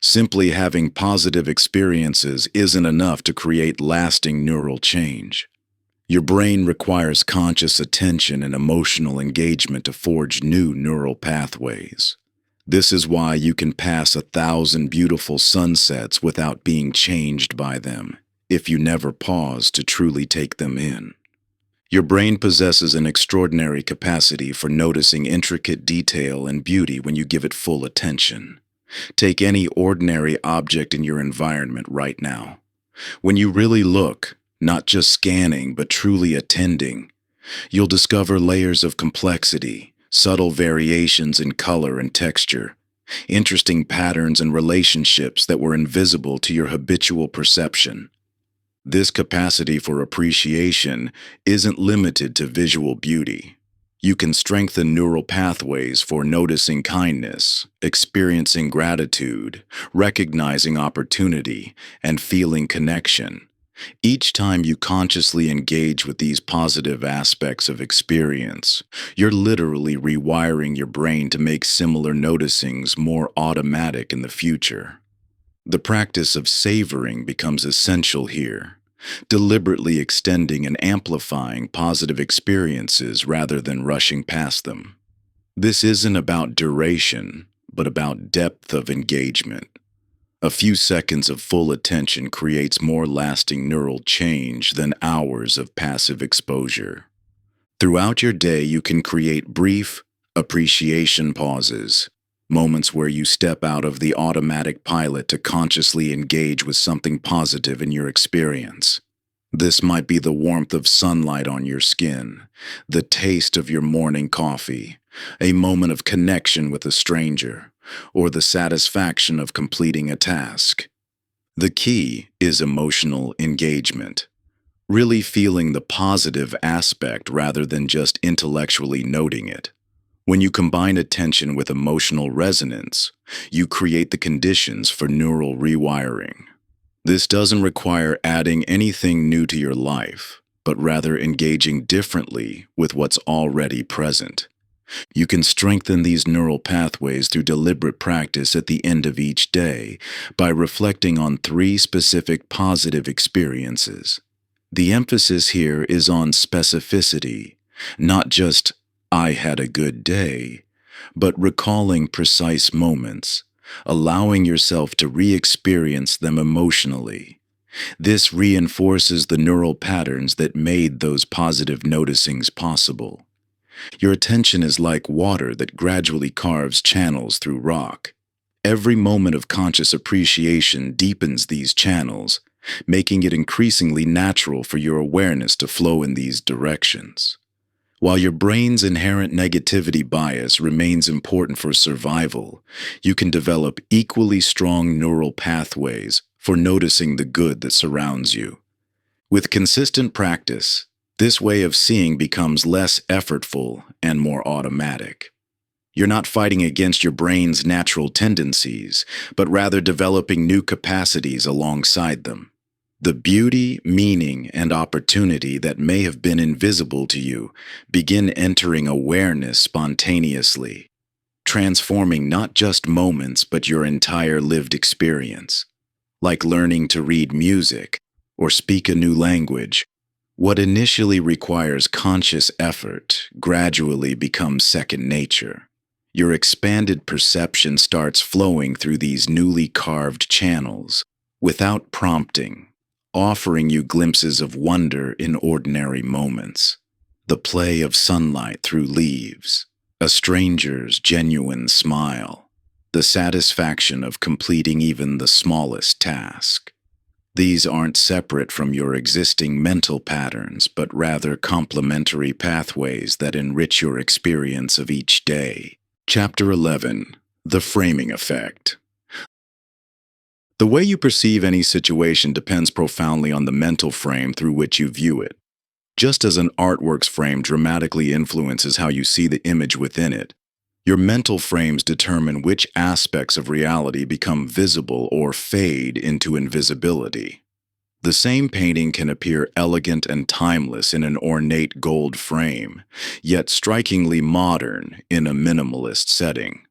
Simply having positive experiences isn't enough to create lasting neural change. Your brain requires conscious attention and emotional engagement to forge new neural pathways. This is why you can pass 1,000 beautiful sunsets without being changed by them, if you never pause to truly take them in. Your brain possesses an extraordinary capacity for noticing intricate detail and beauty when you give it full attention. Take any ordinary object in your environment right now. When you really look, not just scanning but truly attending, you'll discover layers of complexity, subtle variations in color and texture, interesting patterns and relationships that were invisible to your habitual perception. This capacity for appreciation isn't limited to visual beauty. You can strengthen neural pathways for noticing kindness, experiencing gratitude, recognizing opportunity, and feeling connection. Each time you consciously engage with these positive aspects of experience, you're literally rewiring your brain to make similar noticings more automatic in the future. The practice of savoring becomes essential here, deliberately extending and amplifying positive experiences rather than rushing past them. This isn't about duration, but about depth of engagement. A few seconds of full attention creates more lasting neural change than hours of passive exposure. Throughout your day, you can create brief appreciation pauses, moments where you step out of the automatic pilot to consciously engage with something positive in your experience. This might be the warmth of sunlight on your skin, the taste of your morning coffee, a moment of connection with a stranger, or the satisfaction of completing a task. The key is emotional engagement, really feeling the positive aspect rather than just intellectually noting it. When you combine attention with emotional resonance, you create the conditions for neural rewiring. This doesn't require adding anything new to your life, but rather engaging differently with what's already present. You can strengthen these neural pathways through deliberate practice at the end of each day by reflecting on 3 specific positive experiences. The emphasis here is on specificity, not just "I had a good day," but recalling precise moments, allowing yourself to re-experience them emotionally. This reinforces the neural patterns that made those positive noticings possible. Your attention is like water that gradually carves channels through rock. Every moment of conscious appreciation deepens these channels, making it increasingly natural for your awareness to flow in these directions. While your brain's inherent negativity bias remains important for survival, you can develop equally strong neural pathways for noticing the good that surrounds you. With consistent practice, this way of seeing becomes less effortful and more automatic. You're not fighting against your brain's natural tendencies, but rather developing new capacities alongside them. The beauty, meaning, and opportunity that may have been invisible to you begin entering awareness spontaneously, transforming not just moments but your entire lived experience. Like learning to read music or speak a new language, what initially requires conscious effort gradually becomes second nature. Your expanded perception starts flowing through these newly carved channels without prompting, offering you glimpses of wonder in ordinary moments. The play of sunlight through leaves, a stranger's genuine smile, the satisfaction of completing even the smallest task. These aren't separate from your existing mental patterns, but rather complementary pathways that enrich your experience of each day. Chapter 11. The Framing Effect. The way you perceive any situation depends profoundly on the mental frame through which you view it. Just as an artwork's frame dramatically influences how you see the image within it, your mental frames determine which aspects of reality become visible or fade into invisibility. The same painting can appear elegant and timeless in an ornate gold frame, yet strikingly modern in a minimalist setting.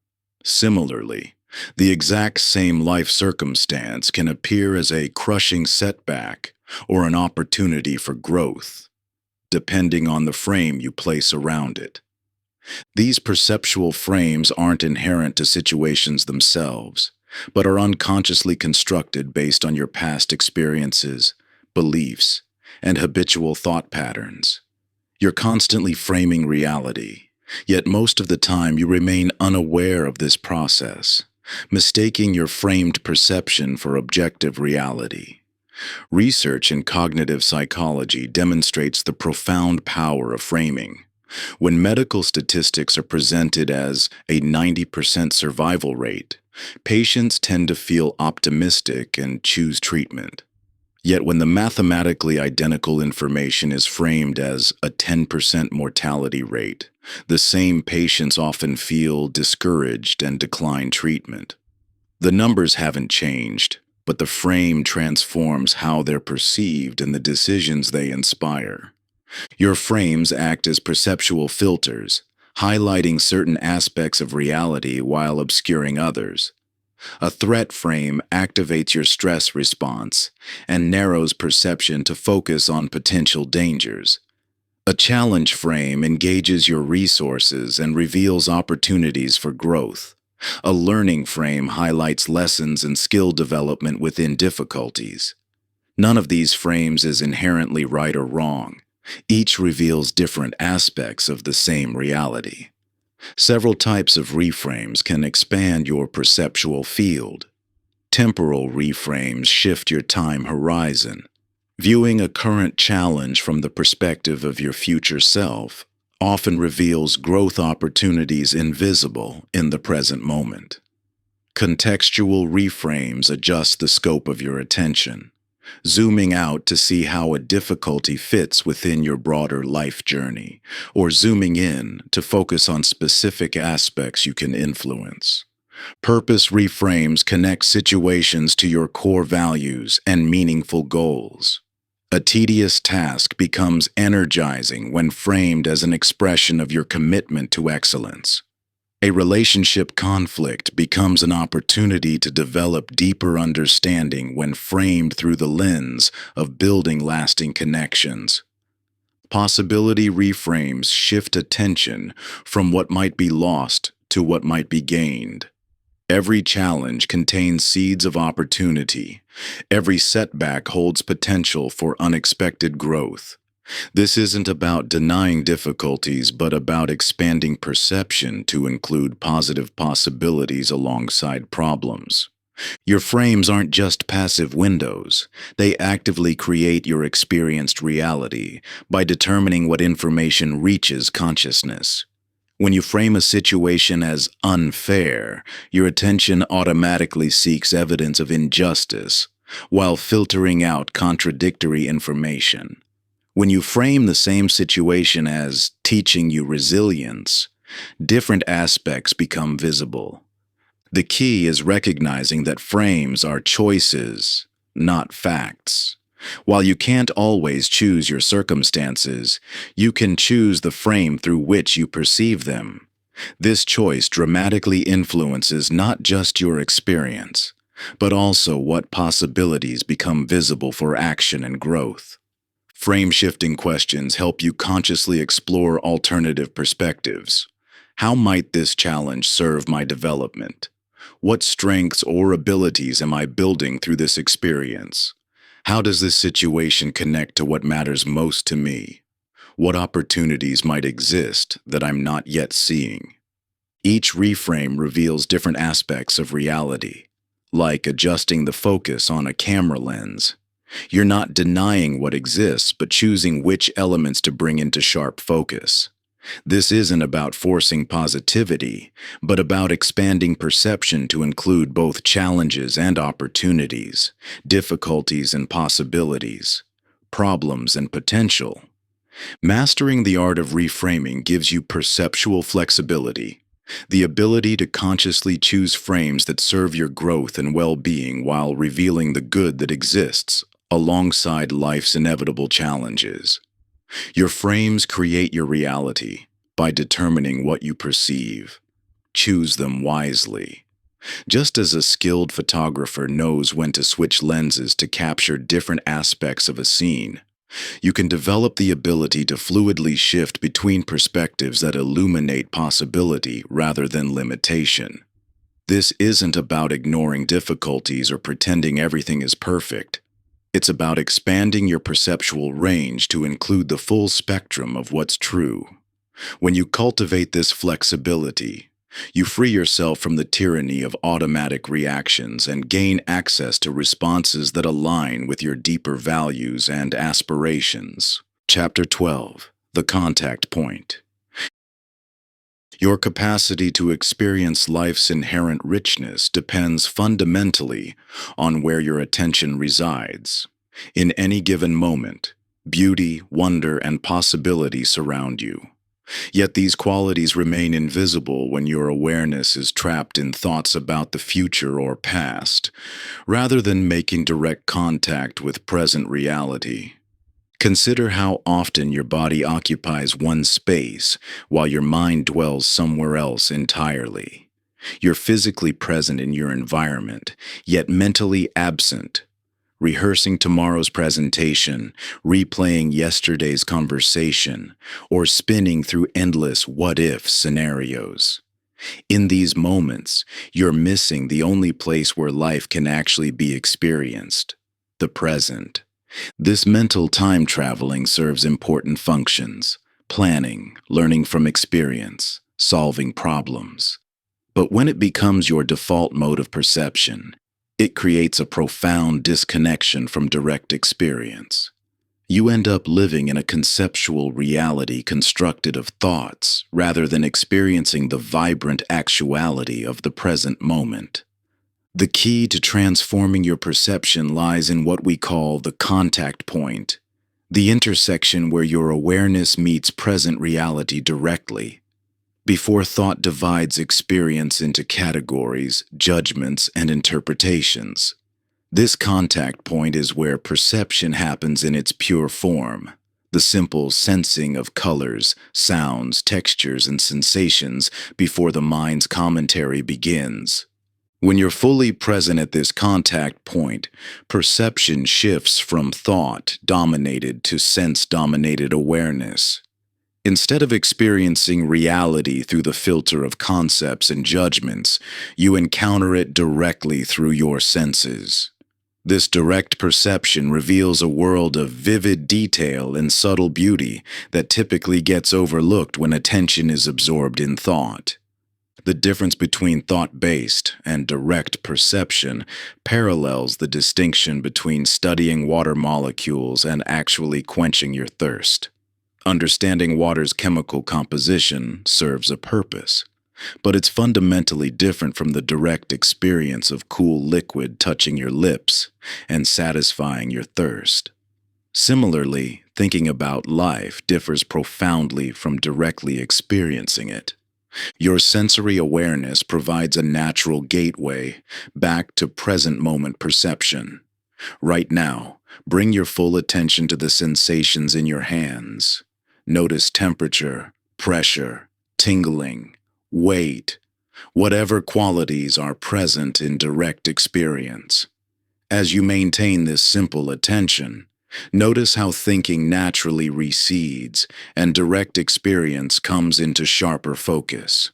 Similarly, the exact same life circumstance can appear as a crushing setback or an opportunity for growth, depending on the frame you place around it. These perceptual frames aren't inherent to situations themselves, but are unconsciously constructed based on your past experiences, beliefs, and habitual thought patterns. You're constantly framing reality, yet most of the time you remain unaware of this process, mistaking your framed perception for objective reality. Research in cognitive psychology demonstrates the profound power of framing. When medical statistics are presented as a 90% survival rate, patients tend to feel optimistic and choose treatment. Yet when the mathematically identical information is framed as a 10% mortality rate, the same patients often feel discouraged and decline treatment. The numbers haven't changed, but the frame transforms how they're perceived and the decisions they inspire. Your frames act as perceptual filters, highlighting certain aspects of reality while obscuring others. A threat frame activates your stress response and narrows perception to focus on potential dangers. A challenge frame engages your resources and reveals opportunities for growth. A learning frame highlights lessons and skill development within difficulties. None of these frames is inherently right or wrong. Each reveals different aspects of the same reality. Several types of reframes can expand your perceptual field. Temporal reframes shift your time horizon, viewing a current challenge from the perspective of your future self often reveals growth opportunities invisible in the present moment. Contextual reframes adjust the scope of your attention, zooming out to see how a difficulty fits within your broader life journey, or zooming in to focus on specific aspects you can influence. Purpose reframes connect situations to your core values and meaningful goals. A tedious task becomes energizing when framed as an expression of your commitment to excellence. A relationship conflict becomes an opportunity to develop deeper understanding when framed through the lens of building lasting connections. Possibility reframes shift attention from what might be lost to what might be gained. Every challenge contains seeds of opportunity. Every setback holds potential for unexpected growth. This isn't about denying difficulties, but about expanding perception to include positive possibilities alongside problems. Your frames aren't just passive windows. They actively create your experienced reality by determining what information reaches consciousness. When you frame a situation as unfair, your attention automatically seeks evidence of injustice, while filtering out contradictory information. When you frame the same situation as teaching you resilience, different aspects become visible. The key is recognizing that frames are choices, not facts. While you can't always choose your circumstances, you can choose the frame through which you perceive them. This choice dramatically influences not just your experience, but also what possibilities become visible for action and growth. Frame-shifting questions help you consciously explore alternative perspectives. How might this challenge serve my development? What strengths or abilities am I building through this experience? How does this situation connect to what matters most to me? What opportunities might exist that I'm not yet seeing? Each reframe reveals different aspects of reality, like adjusting the focus on a camera lens. You're not denying what exists, but choosing which elements to bring into sharp focus. This isn't about forcing positivity, but about expanding perception to include both challenges and opportunities, difficulties and possibilities, problems and potential. Mastering the art of reframing gives you perceptual flexibility, the ability to consciously choose frames that serve your growth and well-being while revealing the good that exists alongside life's inevitable challenges. Your frames create your reality by determining what you perceive. Choose them wisely. Just as a skilled photographer knows when to switch lenses to capture different aspects of a scene, you can develop the ability to fluidly shift between perspectives that illuminate possibility rather than limitation. This isn't about ignoring difficulties or pretending everything is perfect. It's about expanding your perceptual range to include the full spectrum of what's true. When you cultivate this flexibility, you free yourself from the tyranny of automatic reactions and gain access to responses that align with your deeper values and aspirations. Chapter 12. The Contact Point. Your capacity to experience life's inherent richness depends fundamentally on where your attention resides. In any given moment, beauty, wonder, and possibility surround you. Yet these qualities remain invisible when your awareness is trapped in thoughts about the future or past, rather than making direct contact with present reality. Consider how often your body occupies one space while your mind dwells somewhere else entirely. You're physically present in your environment, yet mentally absent, rehearsing tomorrow's presentation, replaying yesterday's conversation, or spinning through endless what-if scenarios. In these moments, you're missing the only place where life can actually be experienced, the present. This mental time traveling serves important functions: planning, learning from experience, solving problems. But when it becomes your default mode of perception, it creates a profound disconnection from direct experience. You end up living in a conceptual reality constructed of thoughts rather than experiencing the vibrant actuality of the present moment. The key to transforming your perception lies in what we call the contact point, the intersection where your awareness meets present reality directly. Before thought divides experience into categories, judgments, and interpretations, this contact point is where perception happens in its pure form, the simple sensing of colors, sounds, textures, and sensations before the mind's commentary begins. When you're fully present at this contact point, perception shifts from thought-dominated to sense-dominated awareness. Instead of experiencing reality through the filter of concepts and judgments, you encounter it directly through your senses. This direct perception reveals a world of vivid detail and subtle beauty that typically gets overlooked when attention is absorbed in thought. The difference between thought-based and direct perception parallels the distinction between studying water molecules and actually quenching your thirst. Understanding water's chemical composition serves a purpose, but it's fundamentally different from the direct experience of cool liquid touching your lips and satisfying your thirst. Similarly, thinking about life differs profoundly from directly experiencing it. Your sensory awareness provides a natural gateway back to present moment perception. Right now, bring your full attention to the sensations in your hands. Notice temperature, pressure, tingling, weight, whatever qualities are present in direct experience. As you maintain this simple attention, notice how thinking naturally recedes and direct experience comes into sharper focus.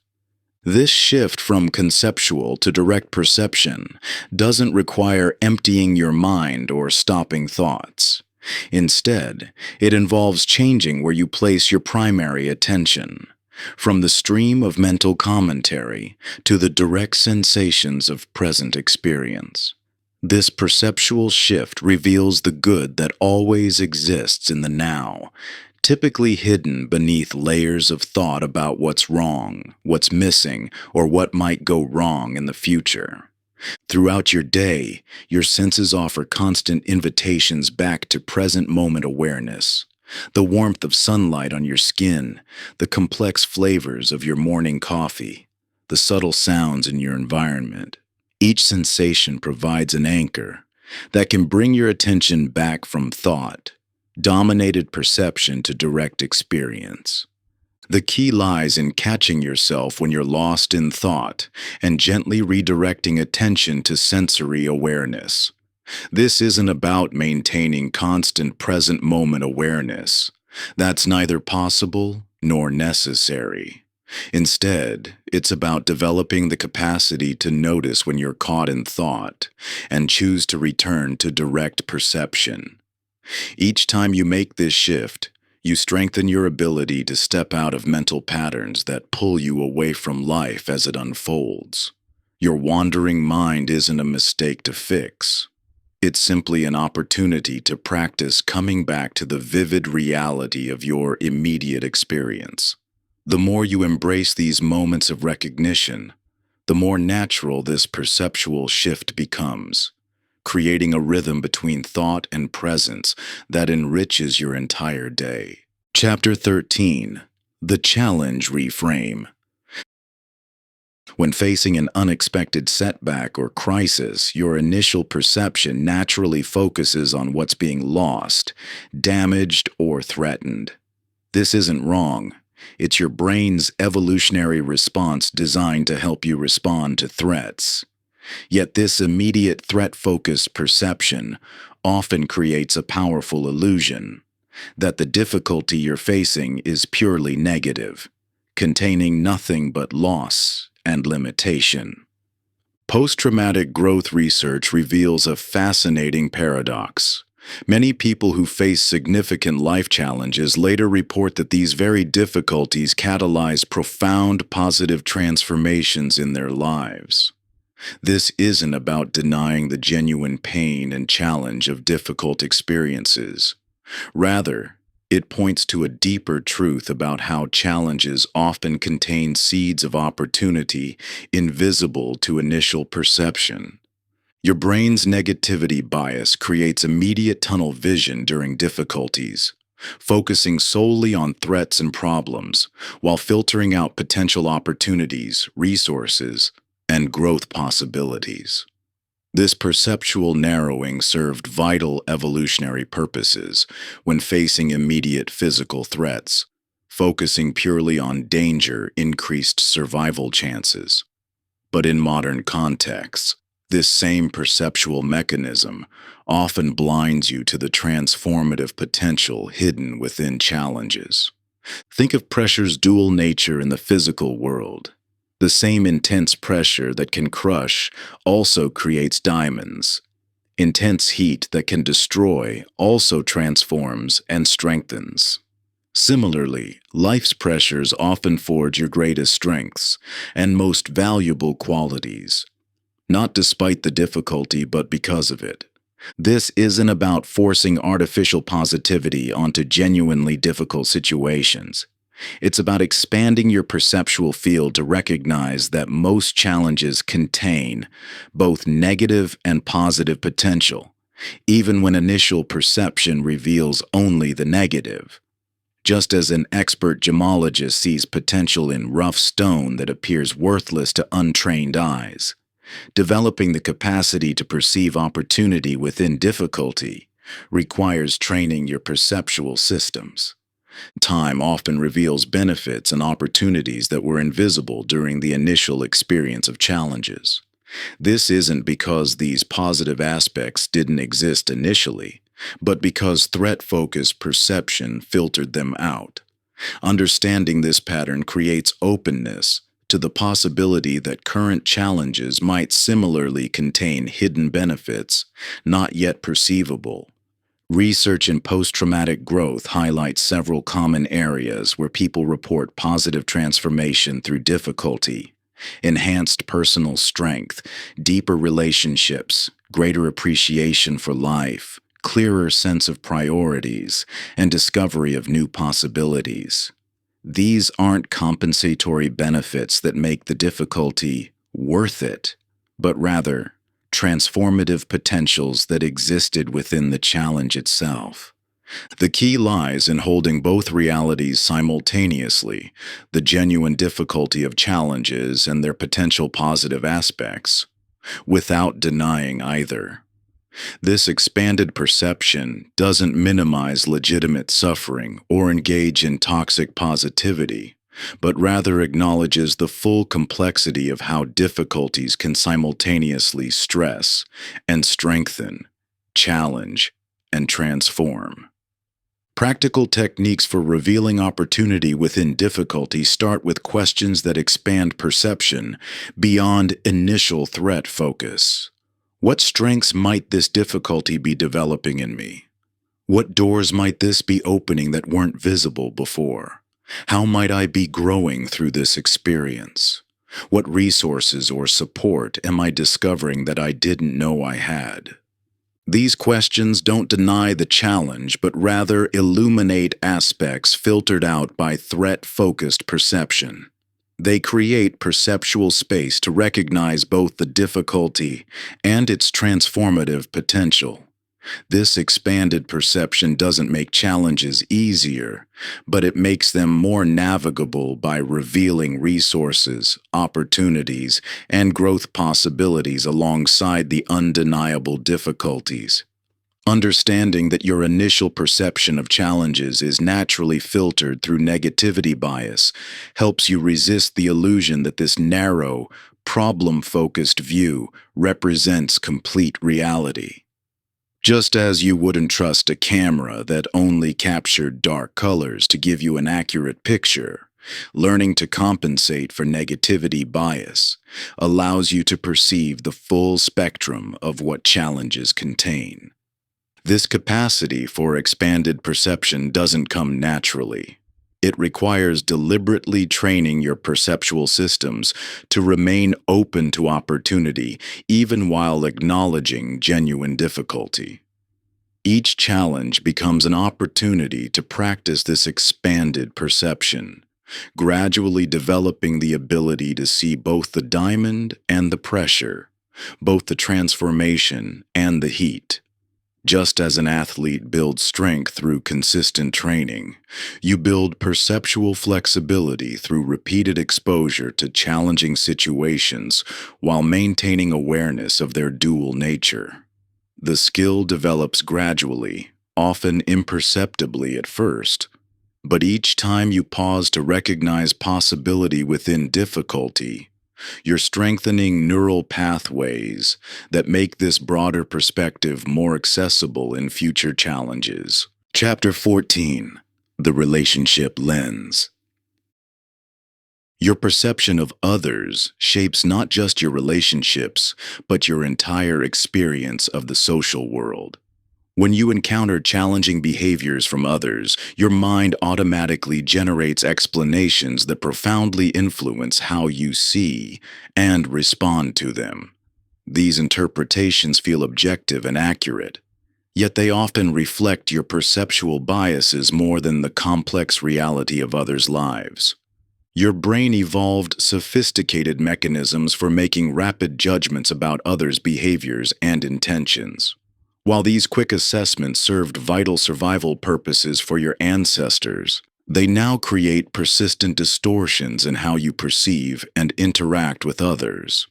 This shift from conceptual to direct perception doesn't require emptying your mind or stopping thoughts. Instead, it involves changing where you place your primary attention, from the stream of mental commentary to the direct sensations of present experience. This perceptual shift reveals the good that always exists in the now, typically hidden beneath layers of thought about what's wrong, what's missing, or what might go wrong in the future. Throughout your day, your senses offer constant invitations back to present moment awareness. The warmth of sunlight on your skin, the complex flavors of your morning coffee, the subtle sounds in your environment. Each sensation provides an anchor that can bring your attention back from thought-dominated perception to direct experience. The key lies in catching yourself when you're lost in thought and gently redirecting attention to sensory awareness. This isn't about maintaining constant present moment awareness. That's neither possible nor necessary. Instead, it's about developing the capacity to notice when you're caught in thought and choose to return to direct perception. Each time you make this shift, you strengthen your ability to step out of mental patterns that pull you away from life as it unfolds. Your wandering mind isn't a mistake to fix. It's simply an opportunity to practice coming back to the vivid reality of your immediate experience. The more you embrace these moments of recognition, the more natural this perceptual shift becomes, creating a rhythm between thought and presence that enriches your entire day. Chapter 13. The Challenge Reframe. When facing an unexpected setback or crisis, your initial perception naturally focuses on what's being lost, damaged, or threatened. This isn't wrong. It's your brain's evolutionary response designed to help you respond to threats. Yet this immediate threat-focused perception often creates a powerful illusion that the difficulty you're facing is purely negative, containing nothing but loss and limitation. Post-traumatic growth research reveals a fascinating paradox. Many people who face significant life challenges later report that these very difficulties catalyze profound positive transformations in their lives. This isn't about denying the genuine pain and challenge of difficult experiences. Rather, it points to a deeper truth about how challenges often contain seeds of opportunity invisible to initial perception. Your brain's negativity bias creates immediate tunnel vision during difficulties, focusing solely on threats and problems while filtering out potential opportunities, resources, and growth possibilities. This perceptual narrowing served vital evolutionary purposes when facing immediate physical threats. Focusing purely on danger increased survival chances. But in modern contexts, this same perceptual mechanism often blinds you to the transformative potential hidden within challenges. Think of pressure's dual nature in the physical world. The same intense pressure that can crush also creates diamonds. Intense heat that can destroy also transforms and strengthens. Similarly, life's pressures often forge your greatest strengths and most valuable qualities, not despite the difficulty but because of it. This isn't about forcing artificial positivity onto genuinely difficult situations. It's about expanding your perceptual field to recognize that most challenges contain both negative and positive potential, even when initial perception reveals only the negative. Just as an expert gemologist sees potential in rough stone that appears worthless to untrained eyes, developing the capacity to perceive opportunity within difficulty requires training your perceptual systems. Time often reveals benefits and opportunities that were invisible during the initial experience of challenges. This isn't because these positive aspects didn't exist initially, but because threat-focused perception filtered them out. Understanding this pattern creates openness to the possibility that current challenges might similarly contain hidden benefits, not yet perceivable. Research in post-traumatic growth highlights several common areas where people report positive transformation through difficulty: enhanced personal strength, deeper relationships, greater appreciation for life, clearer sense of priorities, and discovery of new possibilities. These aren't compensatory benefits that make the difficulty worth it, but rather transformative potentials that existed within the challenge itself. The key lies in holding both realities simultaneously, the genuine difficulty of challenges and their potential positive aspects, without denying either. This expanded perception doesn't minimize legitimate suffering or engage in toxic positivity, but rather acknowledges the full complexity of how difficulties can simultaneously stress and strengthen, challenge, and transform. Practical techniques for revealing opportunity within difficulty start with questions that expand perception beyond initial threat focus. What strengths might this difficulty be developing in me? What doors might this be opening that weren't visible before? How might I be growing through this experience? What resources or support am I discovering that I didn't know I had? These questions don't deny the challenge, but rather illuminate aspects filtered out by threat-focused perception. They create perceptual space to recognize both the difficulty and its transformative potential. This expanded perception doesn't make challenges easier, but it makes them more navigable by revealing resources, opportunities, and growth possibilities alongside the undeniable difficulties. Understanding that your initial perception of challenges is naturally filtered through negativity bias helps you resist the illusion that this narrow, problem-focused view represents complete reality. Just as you wouldn't trust a camera that only captured dark colors to give you an accurate picture, learning to compensate for negativity bias allows you to perceive the full spectrum of what challenges contain. This capacity for expanded perception doesn't come naturally. It requires deliberately training your perceptual systems to remain open to opportunity, even while acknowledging genuine difficulty. Each challenge becomes an opportunity to practice this expanded perception, gradually developing the ability to see both the diamond and the pressure, both the transformation and the heat. Just as an athlete builds strength through consistent training, you build perceptual flexibility through repeated exposure to challenging situations while maintaining awareness of their dual nature. The skill develops gradually, often imperceptibly at first, but each time you pause to recognize possibility within difficulty, you're strengthening neural pathways that make this broader perspective more accessible in future challenges. Chapter 14: The Relationship Lens. Your perception of others shapes not just your relationships, but your entire experience of the social world. When you encounter challenging behaviors from others, your mind automatically generates explanations that profoundly influence how you see and respond to them. These interpretations feel objective and accurate, yet they often reflect your perceptual biases more than the complex reality of others' lives. Your brain evolved sophisticated mechanisms for making rapid judgments about others' behaviors and intentions. While these quick assessments served vital survival purposes for your ancestors, they now create persistent distortions in how you perceive and interact with others.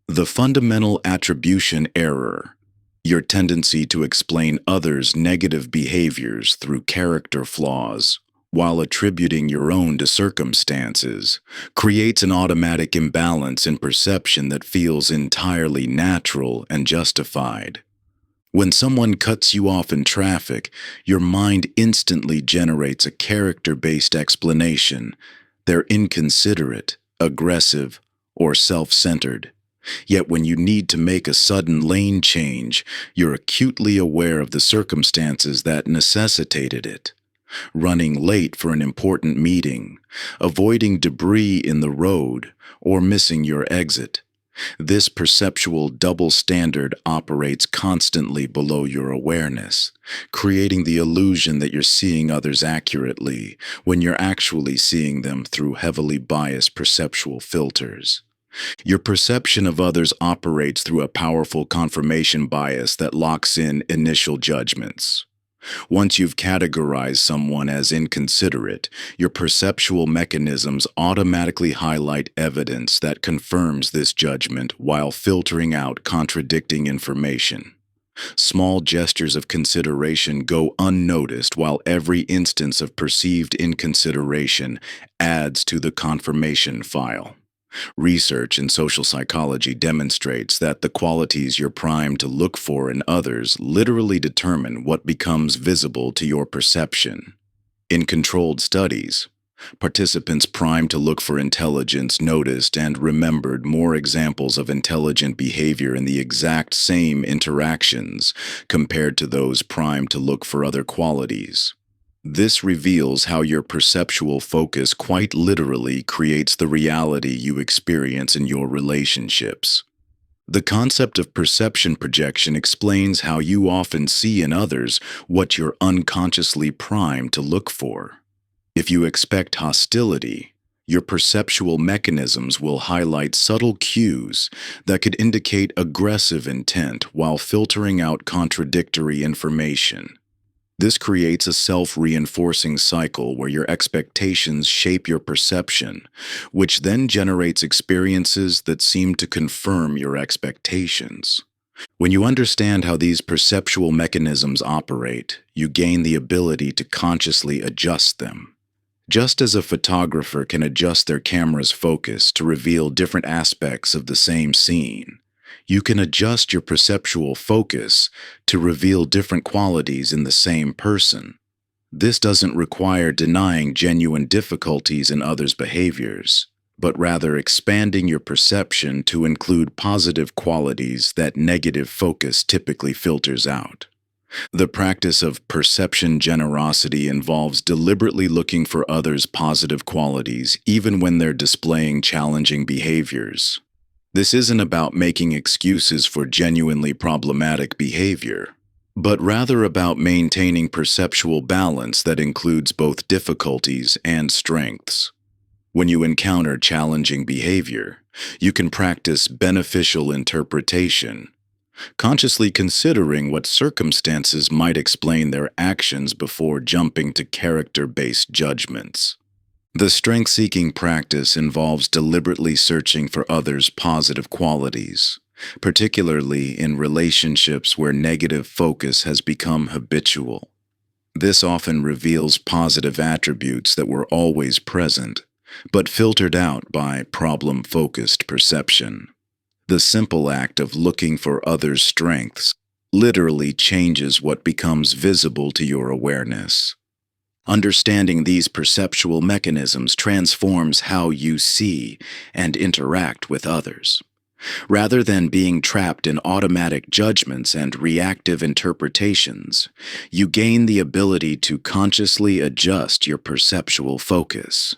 The fundamental attribution error, your tendency to explain others' negative behaviors through character flaws, while attributing your own to circumstances, creates an automatic imbalance in perception that feels entirely natural and justified. When someone cuts you off in traffic, your mind instantly generates a character-based explanation. They're inconsiderate, aggressive, or self-centered. Yet when you need to make a sudden lane change, you're acutely aware of the circumstances that necessitated it. Running late for an important meeting, avoiding debris in the road, or missing your exit. This perceptual double standard operates constantly below your awareness, creating the illusion that you're seeing others accurately when you're actually seeing them through heavily biased perceptual filters. Your perception of others operates through a powerful confirmation bias that locks in initial judgments. Once you've categorized someone as inconsiderate, your perceptual mechanisms automatically highlight evidence that confirms this judgment while filtering out contradicting information. Small gestures of consideration go unnoticed while every instance of perceived inconsideration adds to the confirmation file. Research in social psychology demonstrates that the qualities you're primed to look for in others literally determine what becomes visible to your perception. In controlled studies, participants primed to look for intelligence noticed and remembered more examples of intelligent behavior in the exact same interactions compared to those primed to look for other qualities. This reveals how your perceptual focus quite literally creates the reality you experience in your relationships. The concept of perception projection explains how you often see in others what you're unconsciously primed to look for. If you expect hostility, your perceptual mechanisms will highlight subtle cues that could indicate aggressive intent while filtering out contradictory information. This creates a self-reinforcing cycle where your expectations shape your perception, which then generates experiences that seem to confirm your expectations. When you understand how these perceptual mechanisms operate, you gain the ability to consciously adjust them. Just as a photographer can adjust their camera's focus to reveal different aspects of the same scene, you can adjust your perceptual focus to reveal different qualities in the same person. This doesn't require denying genuine difficulties in others' behaviors, but rather expanding your perception to include positive qualities that negative focus typically filters out. The practice of perception generosity involves deliberately looking for others' positive qualities, even when they're displaying challenging behaviors. This isn't about making excuses for genuinely problematic behavior, but rather about maintaining perceptual balance that includes both difficulties and strengths. When you encounter challenging behavior, you can practice beneficial interpretation, consciously considering what circumstances might explain their actions before jumping to character-based judgments. The strength-seeking practice involves deliberately searching for others' positive qualities, particularly in relationships where negative focus has become habitual. This often reveals positive attributes that were always present, but filtered out by problem-focused perception. The simple act of looking for others' strengths literally changes what becomes visible to your awareness. Understanding these perceptual mechanisms transforms how you see and interact with others. Rather than being trapped in automatic judgments and reactive interpretations, you gain the ability to consciously adjust your perceptual focus.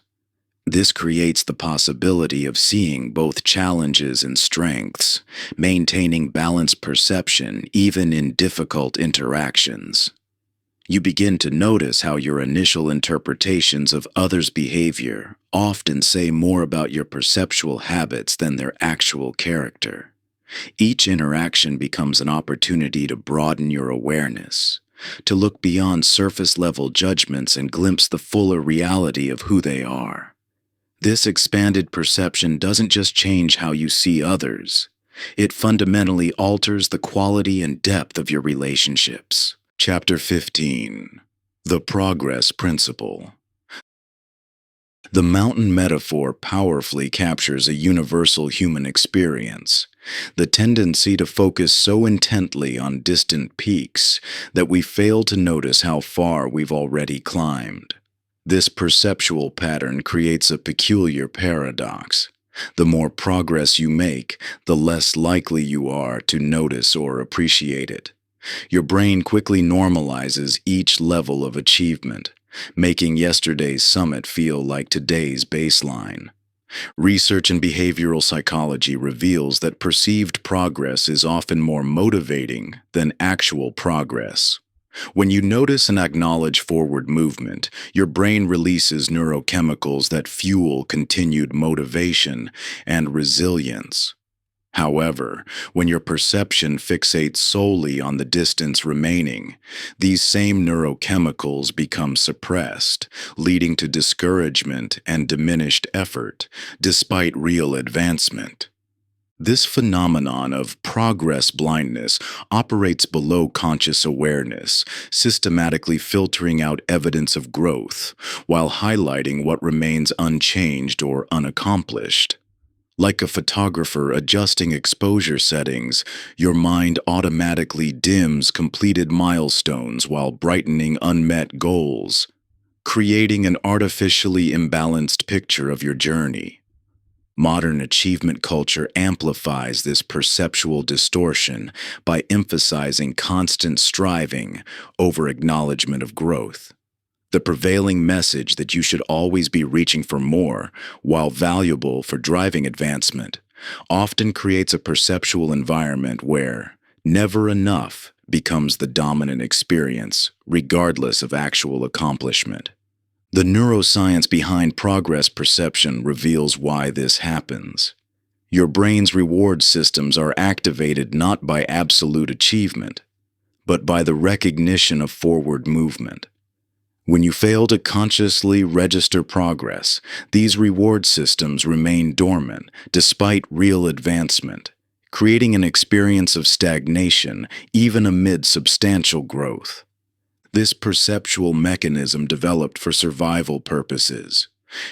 This creates the possibility of seeing both challenges and strengths, maintaining balanced perception even in difficult interactions. You begin to notice how your initial interpretations of others' behavior often say more about your perceptual habits than their actual character. Each interaction becomes an opportunity to broaden your awareness, to look beyond surface-level judgments and glimpse the fuller reality of who they are. This expanded perception doesn't just change how you see others, it fundamentally alters the quality and depth of your relationships. Chapter 15. The Progress Principle. The mountain metaphor powerfully captures a universal human experience, the tendency to focus so intently on distant peaks that we fail to notice how far we've already climbed. This perceptual pattern creates a peculiar paradox. The more progress you make, the less likely you are to notice or appreciate it. Your brain quickly normalizes each level of achievement, making yesterday's summit feel like today's baseline. Research in behavioral psychology reveals that perceived progress is often more motivating than actual progress. When you notice and acknowledge forward movement, your brain releases neurochemicals that fuel continued motivation and resilience. However, when your perception fixates solely on the distance remaining, these same neurochemicals become suppressed, leading to discouragement and diminished effort, despite real advancement. This phenomenon of progress blindness operates below conscious awareness, systematically filtering out evidence of growth, while highlighting what remains unchanged or unaccomplished. Like a photographer adjusting exposure settings, your mind automatically dims completed milestones while brightening unmet goals, creating an artificially imbalanced picture of your journey. Modern achievement culture amplifies this perceptual distortion by emphasizing constant striving over acknowledgement of growth. The prevailing message that you should always be reaching for more, while valuable for driving advancement, often creates a perceptual environment where never enough becomes the dominant experience, regardless of actual accomplishment. The neuroscience behind progress perception reveals why this happens. Your brain's reward systems are activated not by absolute achievement, but by the recognition of forward movement. When you fail to consciously register progress, these reward systems remain dormant despite real advancement, creating an experience of stagnation even amid substantial growth. This perceptual mechanism developed for survival purposes,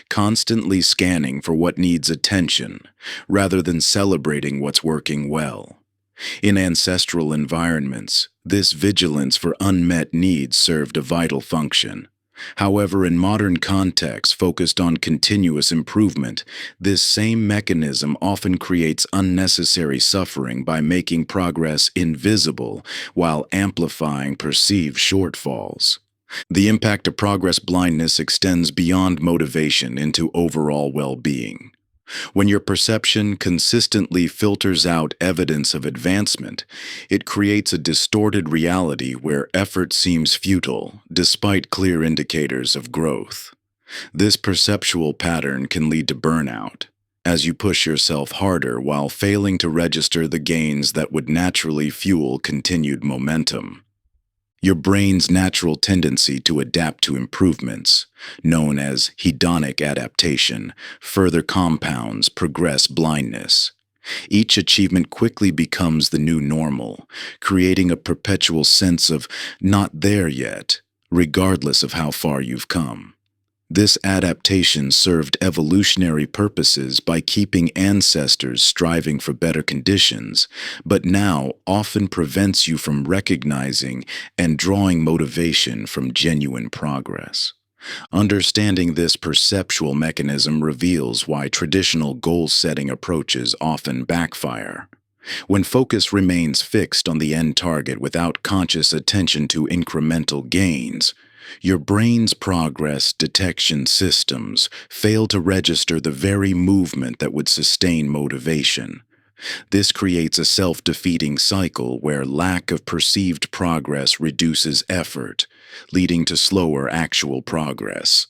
constantly scanning for what needs attention rather than celebrating what's working well. In ancestral environments, this vigilance for unmet needs served a vital function, However, in modern contexts focused on continuous improvement, this same mechanism often creates unnecessary suffering by making progress invisible while amplifying perceived shortfalls. The impact of progress blindness extends beyond motivation into overall well-being. When your perception consistently filters out evidence of advancement, it creates a distorted reality where effort seems futile despite clear indicators of growth. This perceptual pattern can lead to burnout, as you push yourself harder while failing to register the gains that would naturally fuel continued momentum. Your brain's natural tendency to adapt to improvements, known as hedonic adaptation, further compounds progress blindness. Each achievement quickly becomes the new normal, creating a perpetual sense of not there yet, regardless of how far you've come. This adaptation served evolutionary purposes by keeping ancestors striving for better conditions, but now often prevents you from recognizing and drawing motivation from genuine progress. Understanding this perceptual mechanism reveals why traditional goal-setting approaches often backfire. When focus remains fixed on the end target without conscious attention to incremental gains, your brain's progress detection systems fail to register the very movement that would sustain motivation. This creates a self-defeating cycle where lack of perceived progress reduces effort, leading to slower actual progress.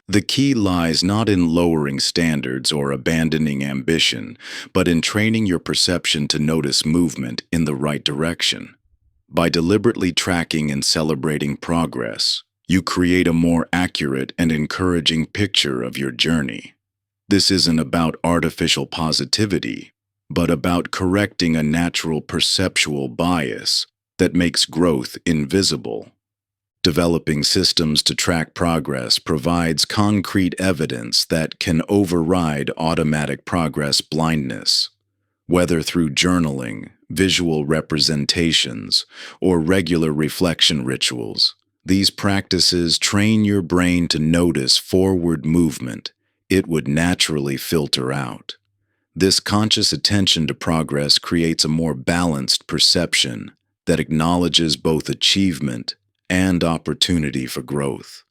The key lies not in lowering standards or abandoning ambition, but in training your perception to notice movement in the right direction. By deliberately tracking and celebrating progress, you create a more accurate and encouraging picture of your journey. This isn't about artificial positivity, but about correcting a natural perceptual bias that makes growth invisible. Developing systems to track progress provides concrete evidence that can override automatic progress blindness. Whether through journaling, visual representations, or regular reflection rituals, these practices train your brain to notice forward movement it would naturally filter out. This conscious attention to progress creates a more balanced perception that acknowledges both achievement and opportunity for growth.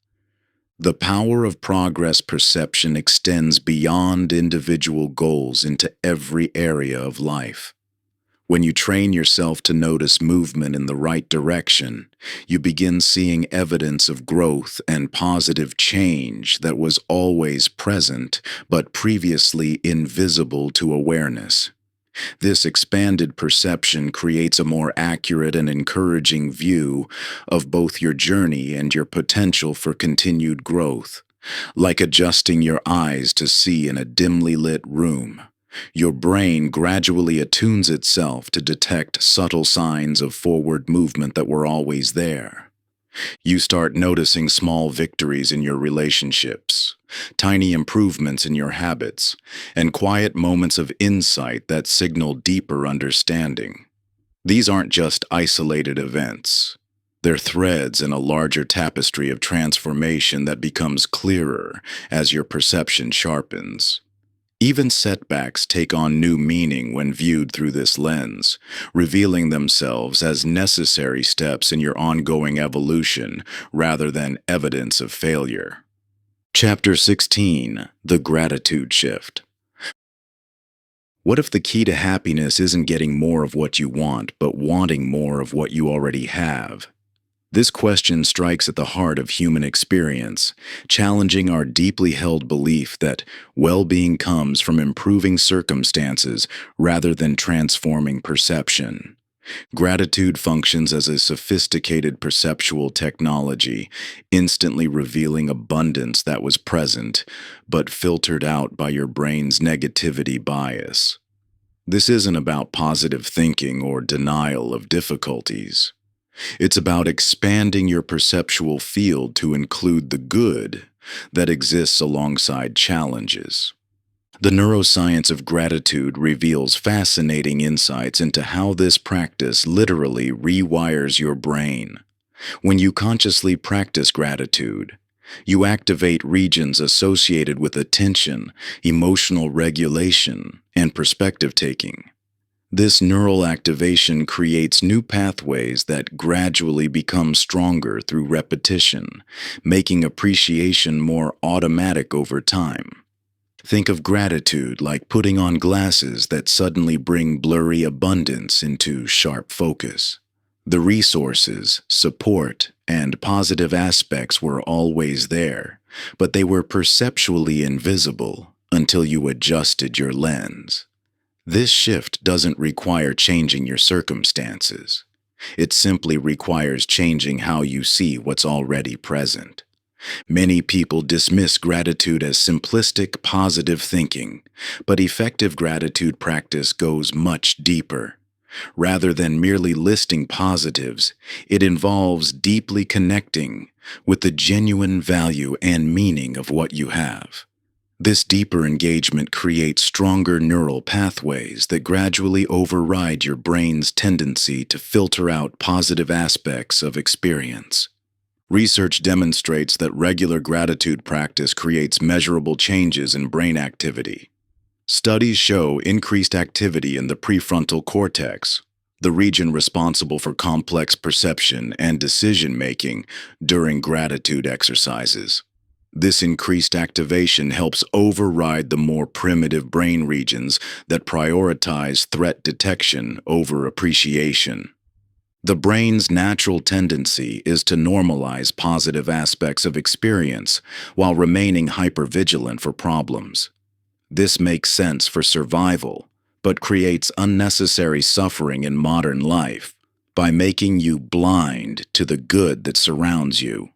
The power of progress perception extends beyond individual goals into every area of life. When you train yourself to notice movement in the right direction, you begin seeing evidence of growth and positive change that was always present but previously invisible to awareness. This expanded perception creates a more accurate and encouraging view of both your journey and your potential for continued growth. Like adjusting your eyes to see in a dimly lit room, your brain gradually attunes itself to detect subtle signs of forward movement that were always there. You start noticing small victories in your relationships, tiny improvements in your habits, and quiet moments of insight that signal deeper understanding. These aren't just isolated events. They're threads in a larger tapestry of transformation that becomes clearer as your perception sharpens. Even setbacks take on new meaning when viewed through this lens, revealing themselves as necessary steps in your ongoing evolution rather than evidence of failure. Chapter 16: The Gratitude Shift. What if the key to happiness isn't getting more of what you want, but wanting more of what you already have? This question strikes at the heart of human experience, challenging our deeply held belief that well-being comes from improving circumstances rather than transforming perception. Gratitude functions as a sophisticated perceptual technology, instantly revealing abundance that was present, but filtered out by your brain's negativity bias. This isn't about positive thinking or denial of difficulties. It's about expanding your perceptual field to include the good that exists alongside challenges. The neuroscience of gratitude reveals fascinating insights into how this practice literally rewires your brain. When you consciously practice gratitude, You activate regions associated with attention, emotional regulation, and perspective taking. This neural activation creates new pathways that gradually become stronger through repetition, making appreciation more automatic over time. Think of gratitude like putting on glasses that suddenly bring blurry abundance into sharp focus. The resources, support, and positive aspects were always there, but they were perceptually invisible until you adjusted your lens. This shift doesn't require changing your circumstances. It simply requires changing how you see what's already present. Many people dismiss gratitude as simplistic, positive thinking, but effective gratitude practice goes much deeper. Rather than merely listing positives, it involves deeply connecting with the genuine value and meaning of what you have. This deeper engagement creates stronger neural pathways that gradually override your brain's tendency to filter out positive aspects of experience. Research demonstrates that regular gratitude practice creates measurable changes in brain activity. Studies show increased activity in the prefrontal cortex, the region responsible for complex perception and decision-making during gratitude exercises. This increased activation helps override the more primitive brain regions that prioritize threat detection over appreciation. The brain's natural tendency is to normalize positive aspects of experience while remaining hypervigilant for problems. This makes sense for survival, but creates unnecessary suffering in modern life by making you blind to the good that surrounds you.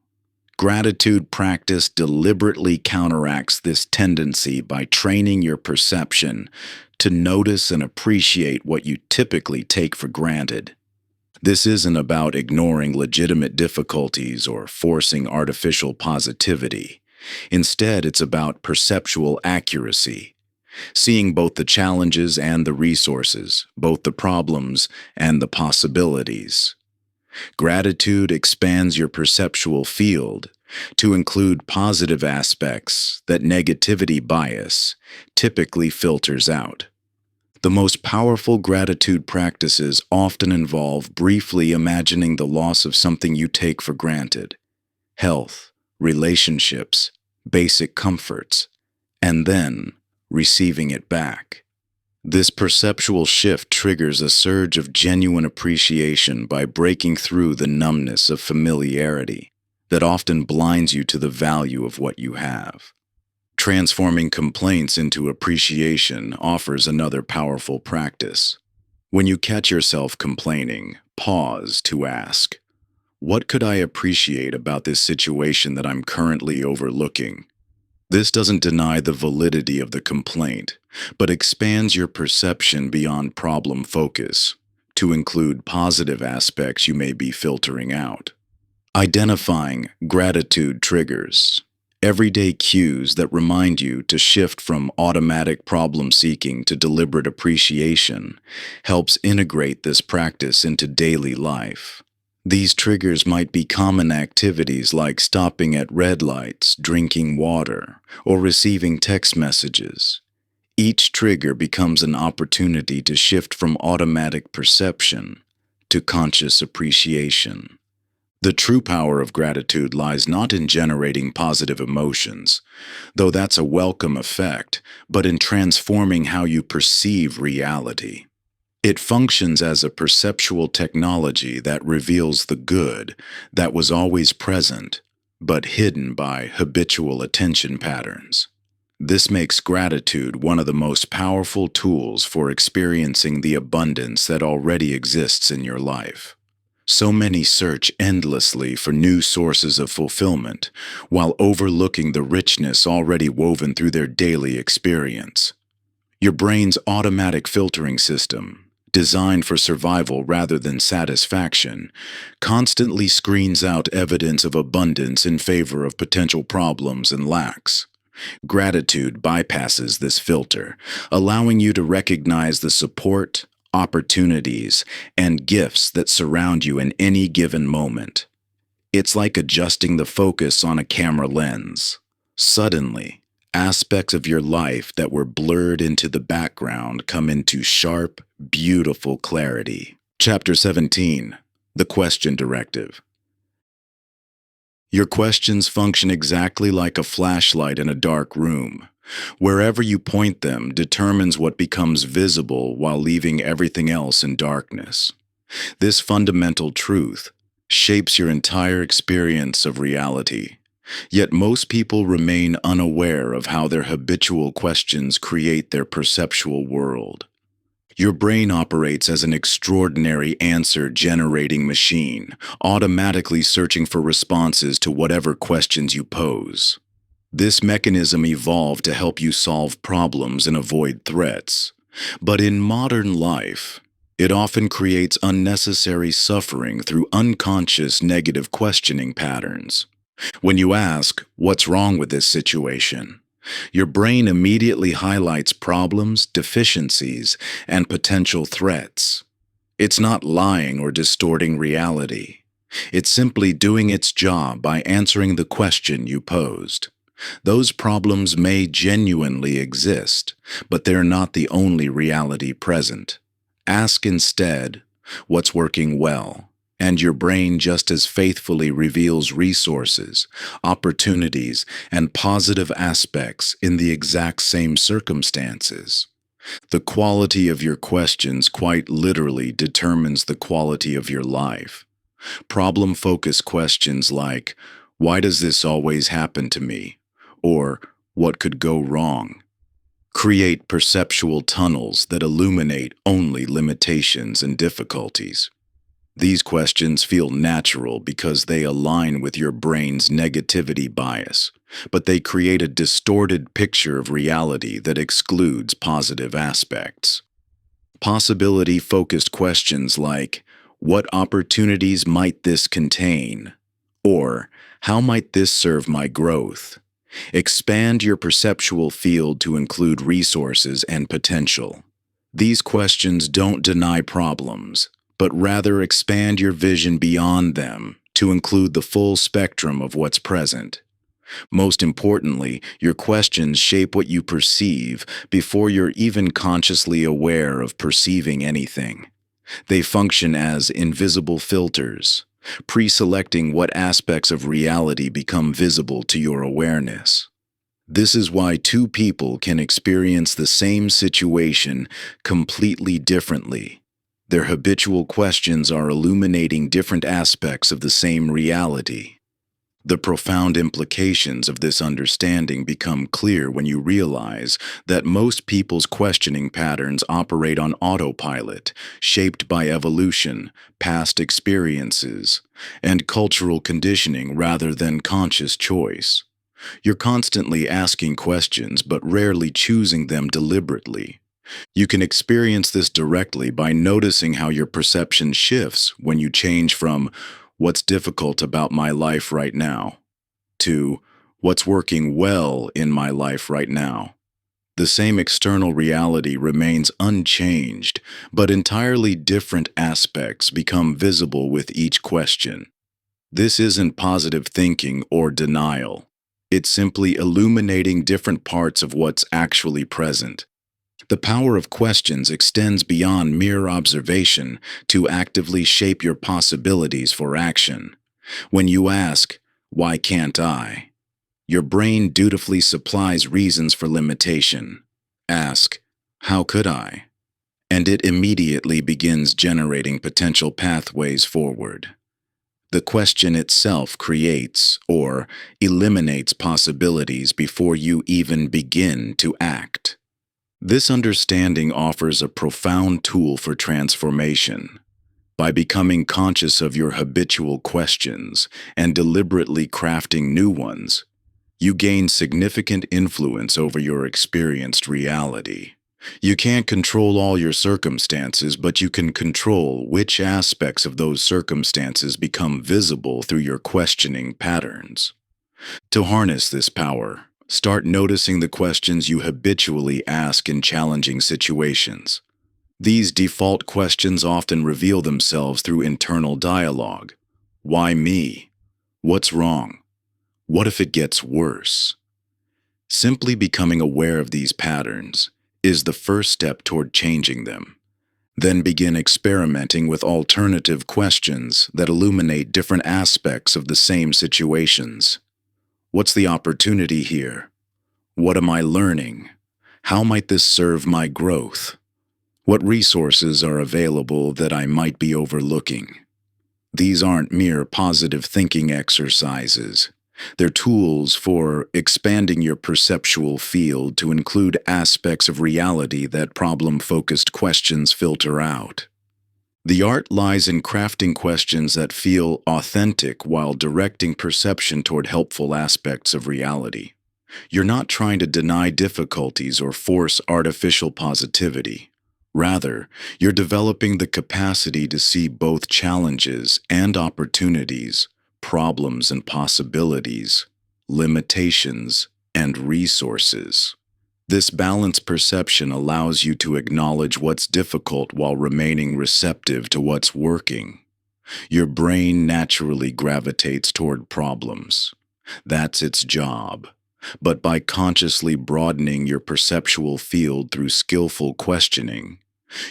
Gratitude practice deliberately counteracts this tendency by training your perception to notice and appreciate what you typically take for granted. This isn't about ignoring legitimate difficulties or forcing artificial positivity. Instead, it's about perceptual accuracy, seeing both the challenges and the resources, both the problems and the possibilities. Gratitude expands your perceptual field to include positive aspects that negativity bias typically filters out. The most powerful gratitude practices often involve briefly imagining the loss of something you take for granted: health, relationships, basic comforts, and then receiving it back. This perceptual shift triggers a surge of genuine appreciation by breaking through the numbness of familiarity that often blinds you to the value of what you have. Transforming complaints into appreciation offers another powerful practice. When you catch yourself complaining, pause to ask, "What could I appreciate about this situation that I'm currently overlooking?" This doesn't deny the validity of the complaint, but expands your perception beyond problem focus to include positive aspects you may be filtering out. Identifying gratitude triggers, everyday cues that remind you to shift from automatic problem-seeking to deliberate appreciation, helps integrate this practice into daily life. These triggers might be common activities like stopping at red lights, drinking water, or receiving text messages. Each trigger becomes an opportunity to shift from automatic perception to conscious appreciation. The true power of gratitude lies not in generating positive emotions, though that's a welcome effect, but in transforming how you perceive reality. It functions as a perceptual technology that reveals the good that was always present, but hidden by habitual attention patterns. This makes gratitude one of the most powerful tools for experiencing the abundance that already exists in your life. So many search endlessly for new sources of fulfillment, while overlooking the richness already woven through their daily experience. Your brain's automatic filtering system, designed for survival rather than satisfaction, constantly screens out evidence of abundance in favor of potential problems and lacks. Gratitude bypasses this filter, allowing you to recognize the support, opportunities, and gifts that surround you in any given moment. It's like adjusting the focus on a camera lens. Suddenly, aspects of your life that were blurred into the background come into sharp, beautiful clarity. Chapter 17. The Question Directive. Your questions function exactly like a flashlight in a dark room. Wherever you point them determines what becomes visible while leaving everything else in darkness. This fundamental truth shapes your entire experience of reality. Yet most people remain unaware of how their habitual questions create their perceptual world. Your brain operates as an extraordinary answer-generating machine, automatically searching for responses to whatever questions you pose. This mechanism evolved to help you solve problems and avoid threats. But in modern life, it often creates unnecessary suffering through unconscious negative questioning patterns. When you ask, "What's wrong with this situation?" your brain immediately highlights problems, deficiencies, and potential threats. It's not lying or distorting reality. It's simply doing its job by answering the question you posed. Those problems may genuinely exist, but they're not the only reality present. Ask instead, "What's working well?" and your brain just as faithfully reveals resources, opportunities, and positive aspects in the exact same circumstances. The quality of your questions quite literally determines the quality of your life. Problem-focused questions like, "Why does this always happen to me?" or "What could go wrong?" create perceptual tunnels that illuminate only limitations and difficulties. These questions feel natural because they align with your brain's negativity bias, but they create a distorted picture of reality that excludes positive aspects. Possibility-focused questions like, "What opportunities might this contain?" or "How might this serve my growth?" expand your perceptual field to include resources and potential. These questions don't deny problems, but rather expand your vision beyond them to include the full spectrum of what's present. Most importantly, your questions shape what you perceive before you're even consciously aware of perceiving anything. They function as invisible filters, pre-selecting what aspects of reality become visible to your awareness. This is why two people can experience the same situation completely differently. Their habitual questions are illuminating different aspects of the same reality. The profound implications of this understanding become clear when you realize that most people's questioning patterns operate on autopilot, shaped by evolution, past experiences, and cultural conditioning rather than conscious choice. You're constantly asking questions but rarely choosing them deliberately. You can experience this directly by noticing how your perception shifts when you change from "What's difficult about my life right now?" to "What's working well in my life right now?" The same external reality remains unchanged, but entirely different aspects become visible with each question. This isn't positive thinking or denial. It's simply illuminating different parts of what's actually present. The power of questions extends beyond mere observation to actively shape your possibilities for action. When you ask, "Why can't I?" your brain dutifully supplies reasons for limitation. Ask, "How could I?" and it immediately begins generating potential pathways forward. The question itself creates or eliminates possibilities before you even begin to act. This understanding offers a profound tool for transformation. By becoming conscious of your habitual questions and deliberately crafting new ones, you gain significant influence over your experienced reality. You can't control all your circumstances, but you can control which aspects of those circumstances become visible through your questioning patterns. To harness this power, start noticing the questions you habitually ask in challenging situations. These default questions often reveal themselves through internal dialogue. Why me? What's wrong? What if it gets worse? Simply becoming aware of these patterns is the first step toward changing them. Then begin experimenting with alternative questions that illuminate different aspects of the same situations. What's the opportunity here? What am I learning? How might this serve my growth? What resources are available that I might be overlooking? These aren't mere positive thinking exercises. They're tools for expanding your perceptual field to include aspects of reality that problem-focused questions filter out. The art lies in crafting questions that feel authentic while directing perception toward helpful aspects of reality. You're not trying to deny difficulties or force artificial positivity. Rather, you're developing the capacity to see both challenges and opportunities, problems and possibilities, limitations and resources. This balanced perception allows you to acknowledge what's difficult while remaining receptive to what's working. Your brain naturally gravitates toward problems. That's its job. But by consciously broadening your perceptual field through skillful questioning,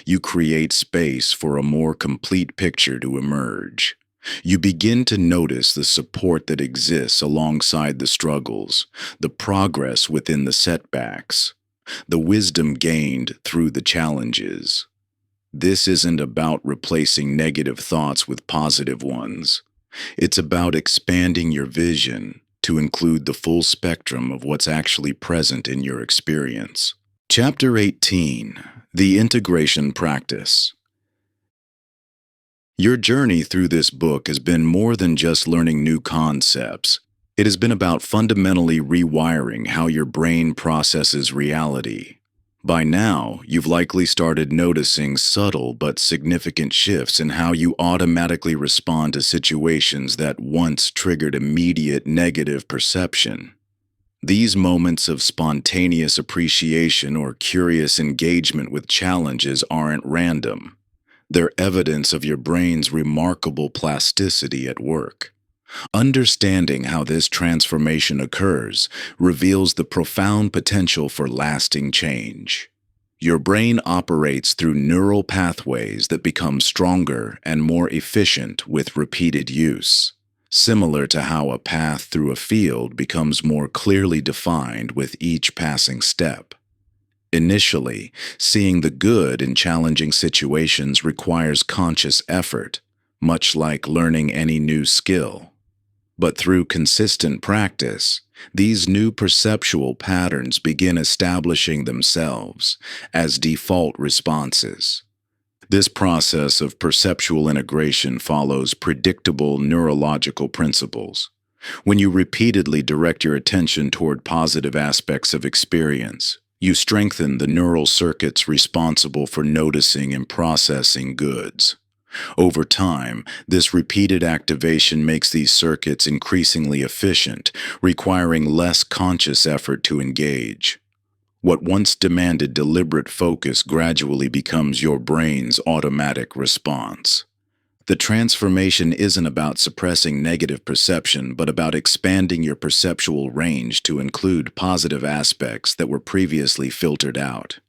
you create space for a more complete picture to emerge. You begin to notice the support that exists alongside the struggles, the progress within the setbacks, the wisdom gained through the challenges. This isn't about replacing negative thoughts with positive ones. It's about expanding your vision to include the full spectrum of what's actually present in your experience. Chapter 18: The Integration Practice. Your journey through this book has been more than just learning new concepts. It has been about fundamentally rewiring how your brain processes reality. By now, you've likely started noticing subtle but significant shifts in how you automatically respond to situations that once triggered immediate negative perception. These moments of spontaneous appreciation or curious engagement with challenges aren't random. They're evidence of your brain's remarkable plasticity at work. Understanding how this transformation occurs reveals the profound potential for lasting change. Your brain operates through neural pathways that become stronger and more efficient with repeated use, similar to how a path through a field becomes more clearly defined with each passing step. Initially, seeing the good in challenging situations requires conscious effort, much like learning any new skill. But through consistent practice, these new perceptual patterns begin establishing themselves as default responses. This process of perceptual integration follows predictable neurological principles. When you repeatedly direct your attention toward positive aspects of experience, you strengthen the neural circuits responsible for noticing and processing goods. Over time, this repeated activation makes these circuits increasingly efficient, requiring less conscious effort to engage. What once demanded deliberate focus gradually becomes your brain's automatic response. The transformation isn't about suppressing negative perception, but about expanding your perceptual range to include positive aspects that were previously filtered out.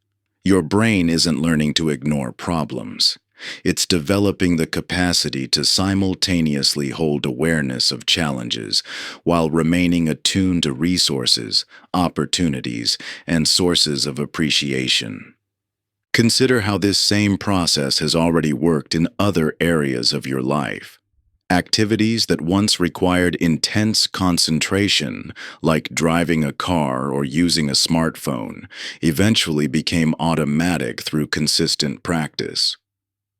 Your brain isn't learning to ignore problems. It's developing the capacity to simultaneously hold awareness of challenges while remaining attuned to resources, opportunities, and sources of appreciation. Consider how this same process has already worked in other areas of your life. Activities that once required intense concentration, like driving a car or using a smartphone, eventually became automatic through consistent practice.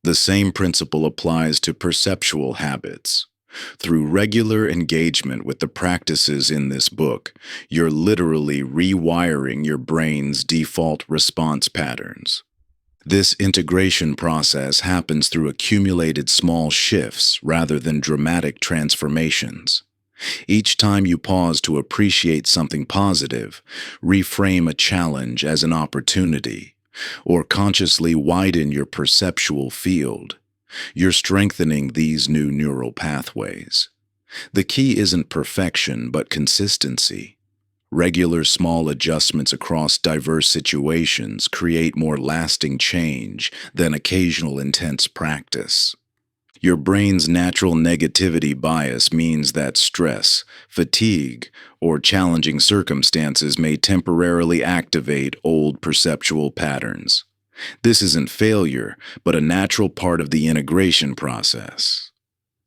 The same principle applies to perceptual habits. Through regular engagement with the practices in this book, you're literally rewiring your brain's default response patterns. This integration process happens through accumulated small shifts rather than dramatic transformations. Each time you pause to appreciate something positive, reframe a challenge as an opportunity, or consciously widen your perceptual field, you're strengthening these new neural pathways. The key isn't perfection, but consistency. Regular small adjustments across diverse situations create more lasting change than occasional intense practice. Your brain's natural negativity bias means that stress, fatigue, or challenging circumstances may temporarily activate old perceptual patterns. This isn't failure, but a natural part of the integration process.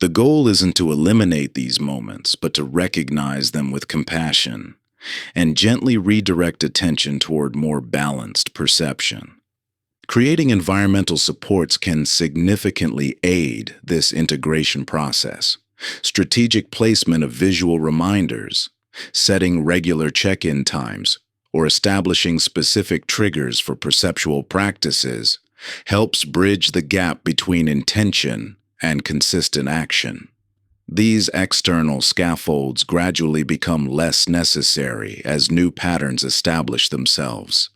The goal isn't to eliminate these moments, but to recognize them with compassion and gently redirect attention toward more balanced perception. Creating environmental supports can significantly aid this integration process. Strategic placement of visual reminders, setting regular check-in times, or establishing specific triggers for perceptual practices helps bridge the gap between intention and consistent action. These external scaffolds gradually become less necessary as new patterns establish themselves.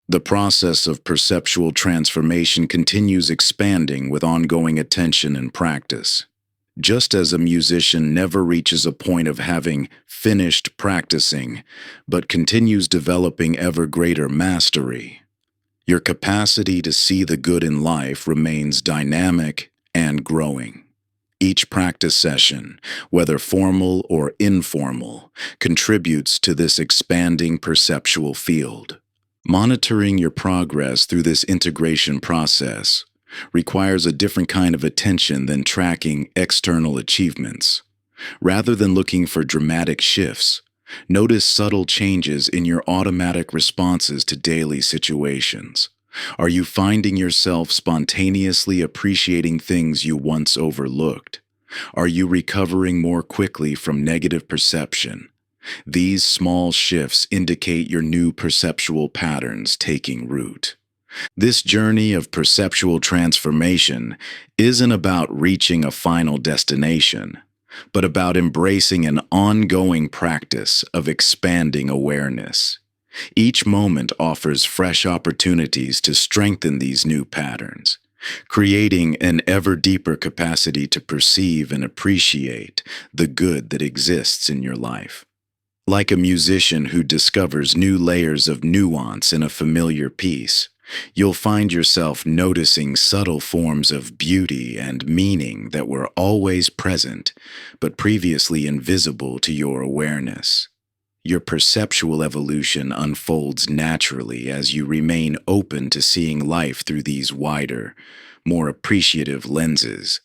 The process of perceptual transformation continues expanding with ongoing attention and practice. Just as a musician never reaches a point of having finished practicing, but continues developing ever greater mastery, your capacity to see the good in life remains dynamic and growing. Each practice session, whether formal or informal, contributes to this expanding perceptual field. Monitoring your progress through this integration process requires a different kind of attention than tracking external achievements. Rather than looking for dramatic shifts, notice subtle changes in your automatic responses to daily situations. Are you finding yourself spontaneously appreciating things you once overlooked? Are you recovering more quickly from negative perception? These small shifts indicate your new perceptual patterns taking root. This journey of perceptual transformation isn't about reaching a final destination, but about embracing an ongoing practice of expanding awareness. Each moment offers fresh opportunities to strengthen these new patterns, creating an ever deeper capacity to perceive and appreciate the good that exists in your life. Like a musician who discovers new layers of nuance in a familiar piece, you'll find yourself noticing subtle forms of beauty and meaning that were always present, but previously invisible to your awareness. Your perceptual evolution unfolds naturally as you remain open to seeing life through these wider, more appreciative lenses.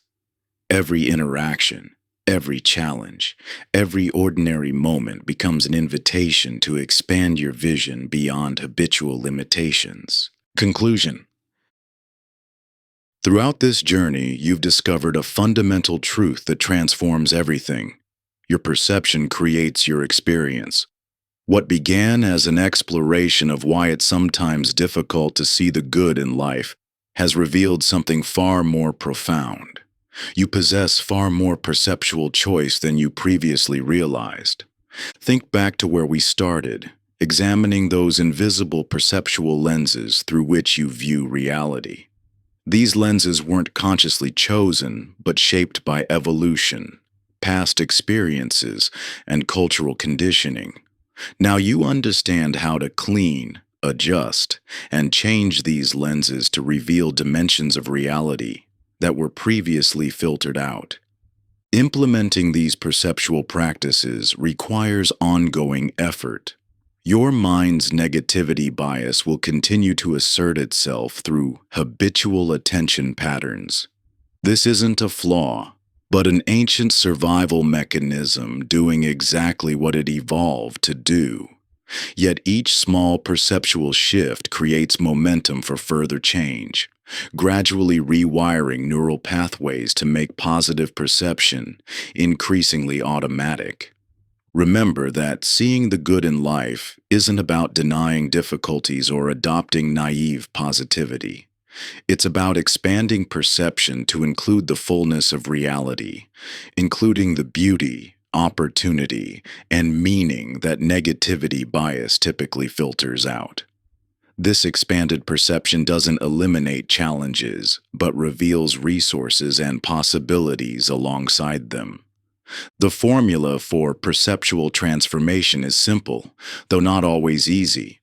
Every interaction, every challenge, every ordinary moment becomes an invitation to expand your vision beyond habitual limitations. Conclusion. Throughout this journey, you've discovered a fundamental truth that transforms everything. Your perception creates your experience. What began as an exploration of why it's sometimes difficult to see the good in life has revealed something far more profound. You possess far more perceptual choice than you previously realized. Think back to where we started, examining those invisible perceptual lenses through which you view reality. These lenses weren't consciously chosen, but shaped by evolution, past experiences, and cultural conditioning. Now you understand how to clean, adjust, and change these lenses to reveal dimensions of reality that were previously filtered out. Implementing these perceptual practices requires ongoing effort. Your mind's negativity bias will continue to assert itself through habitual attention patterns. This isn't a flaw, but an ancient survival mechanism doing exactly what it evolved to do. Yet each small perceptual shift creates momentum for further change, gradually rewiring neural pathways to make positive perception increasingly automatic. Remember that seeing the good in life isn't about denying difficulties or adopting naive positivity. It's about expanding perception to include the fullness of reality, including the beauty, opportunity, and meaning that negativity bias typically filters out. This expanded perception doesn't eliminate challenges, but reveals resources and possibilities alongside them. The formula for perceptual transformation is simple, though not always easy.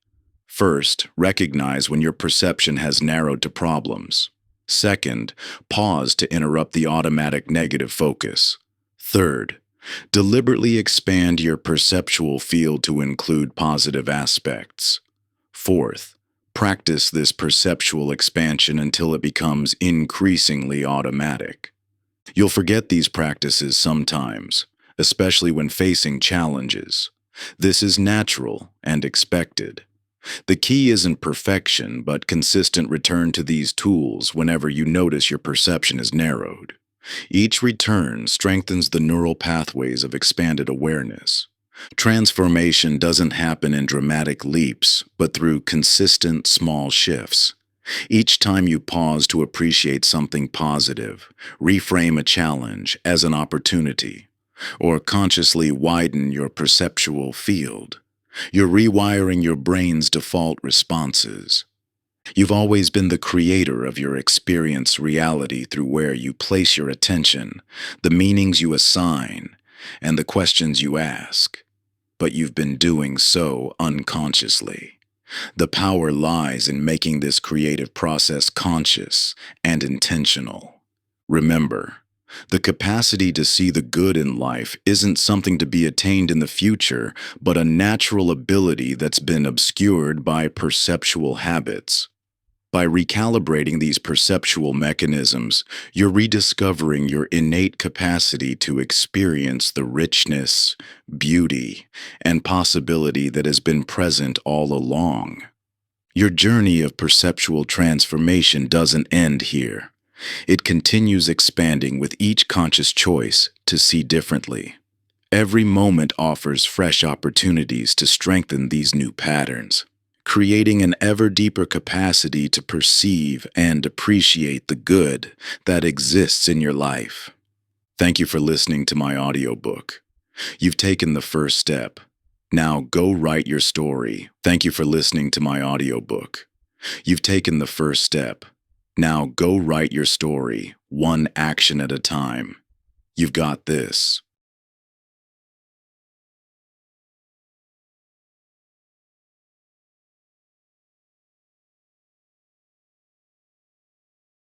First, recognize when your perception has narrowed to problems. Second, pause to interrupt the automatic negative focus. Third, deliberately expand your perceptual field to include positive aspects. Fourth, practice this perceptual expansion until it becomes increasingly automatic. You'll forget these practices sometimes, especially when facing challenges. This is natural and expected. The key isn't perfection, but consistent return to these tools whenever you notice your perception is narrowed. Each return strengthens the neural pathways of expanded awareness. Transformation doesn't happen in dramatic leaps, but through consistent small shifts. Each time you pause to appreciate something positive, reframe a challenge as an opportunity, or consciously widen your perceptual field, you're rewiring your brain's default responses. You've always been the creator of your experience reality through where you place your attention, the meanings you assign, and the questions you ask. But you've been doing so unconsciously. The power lies in making this creative process conscious and intentional. Remember, the capacity to see the good in life isn't something to be attained in the future, but a natural ability that's been obscured by perceptual habits. By recalibrating these perceptual mechanisms, you're rediscovering your innate capacity to experience the richness, beauty, and possibility that has been present all along. Your journey of perceptual transformation doesn't end here. It continues expanding with each conscious choice to see differently. Every moment offers fresh opportunities to strengthen these new patterns, creating an ever deeper capacity to perceive and appreciate the good that exists in your life. Thank you for listening to my audiobook. You've taken the first step. Now go write your story. Thank you for listening to my audiobook. You've taken the first step. Now go write your story, one action at a time. You've got this.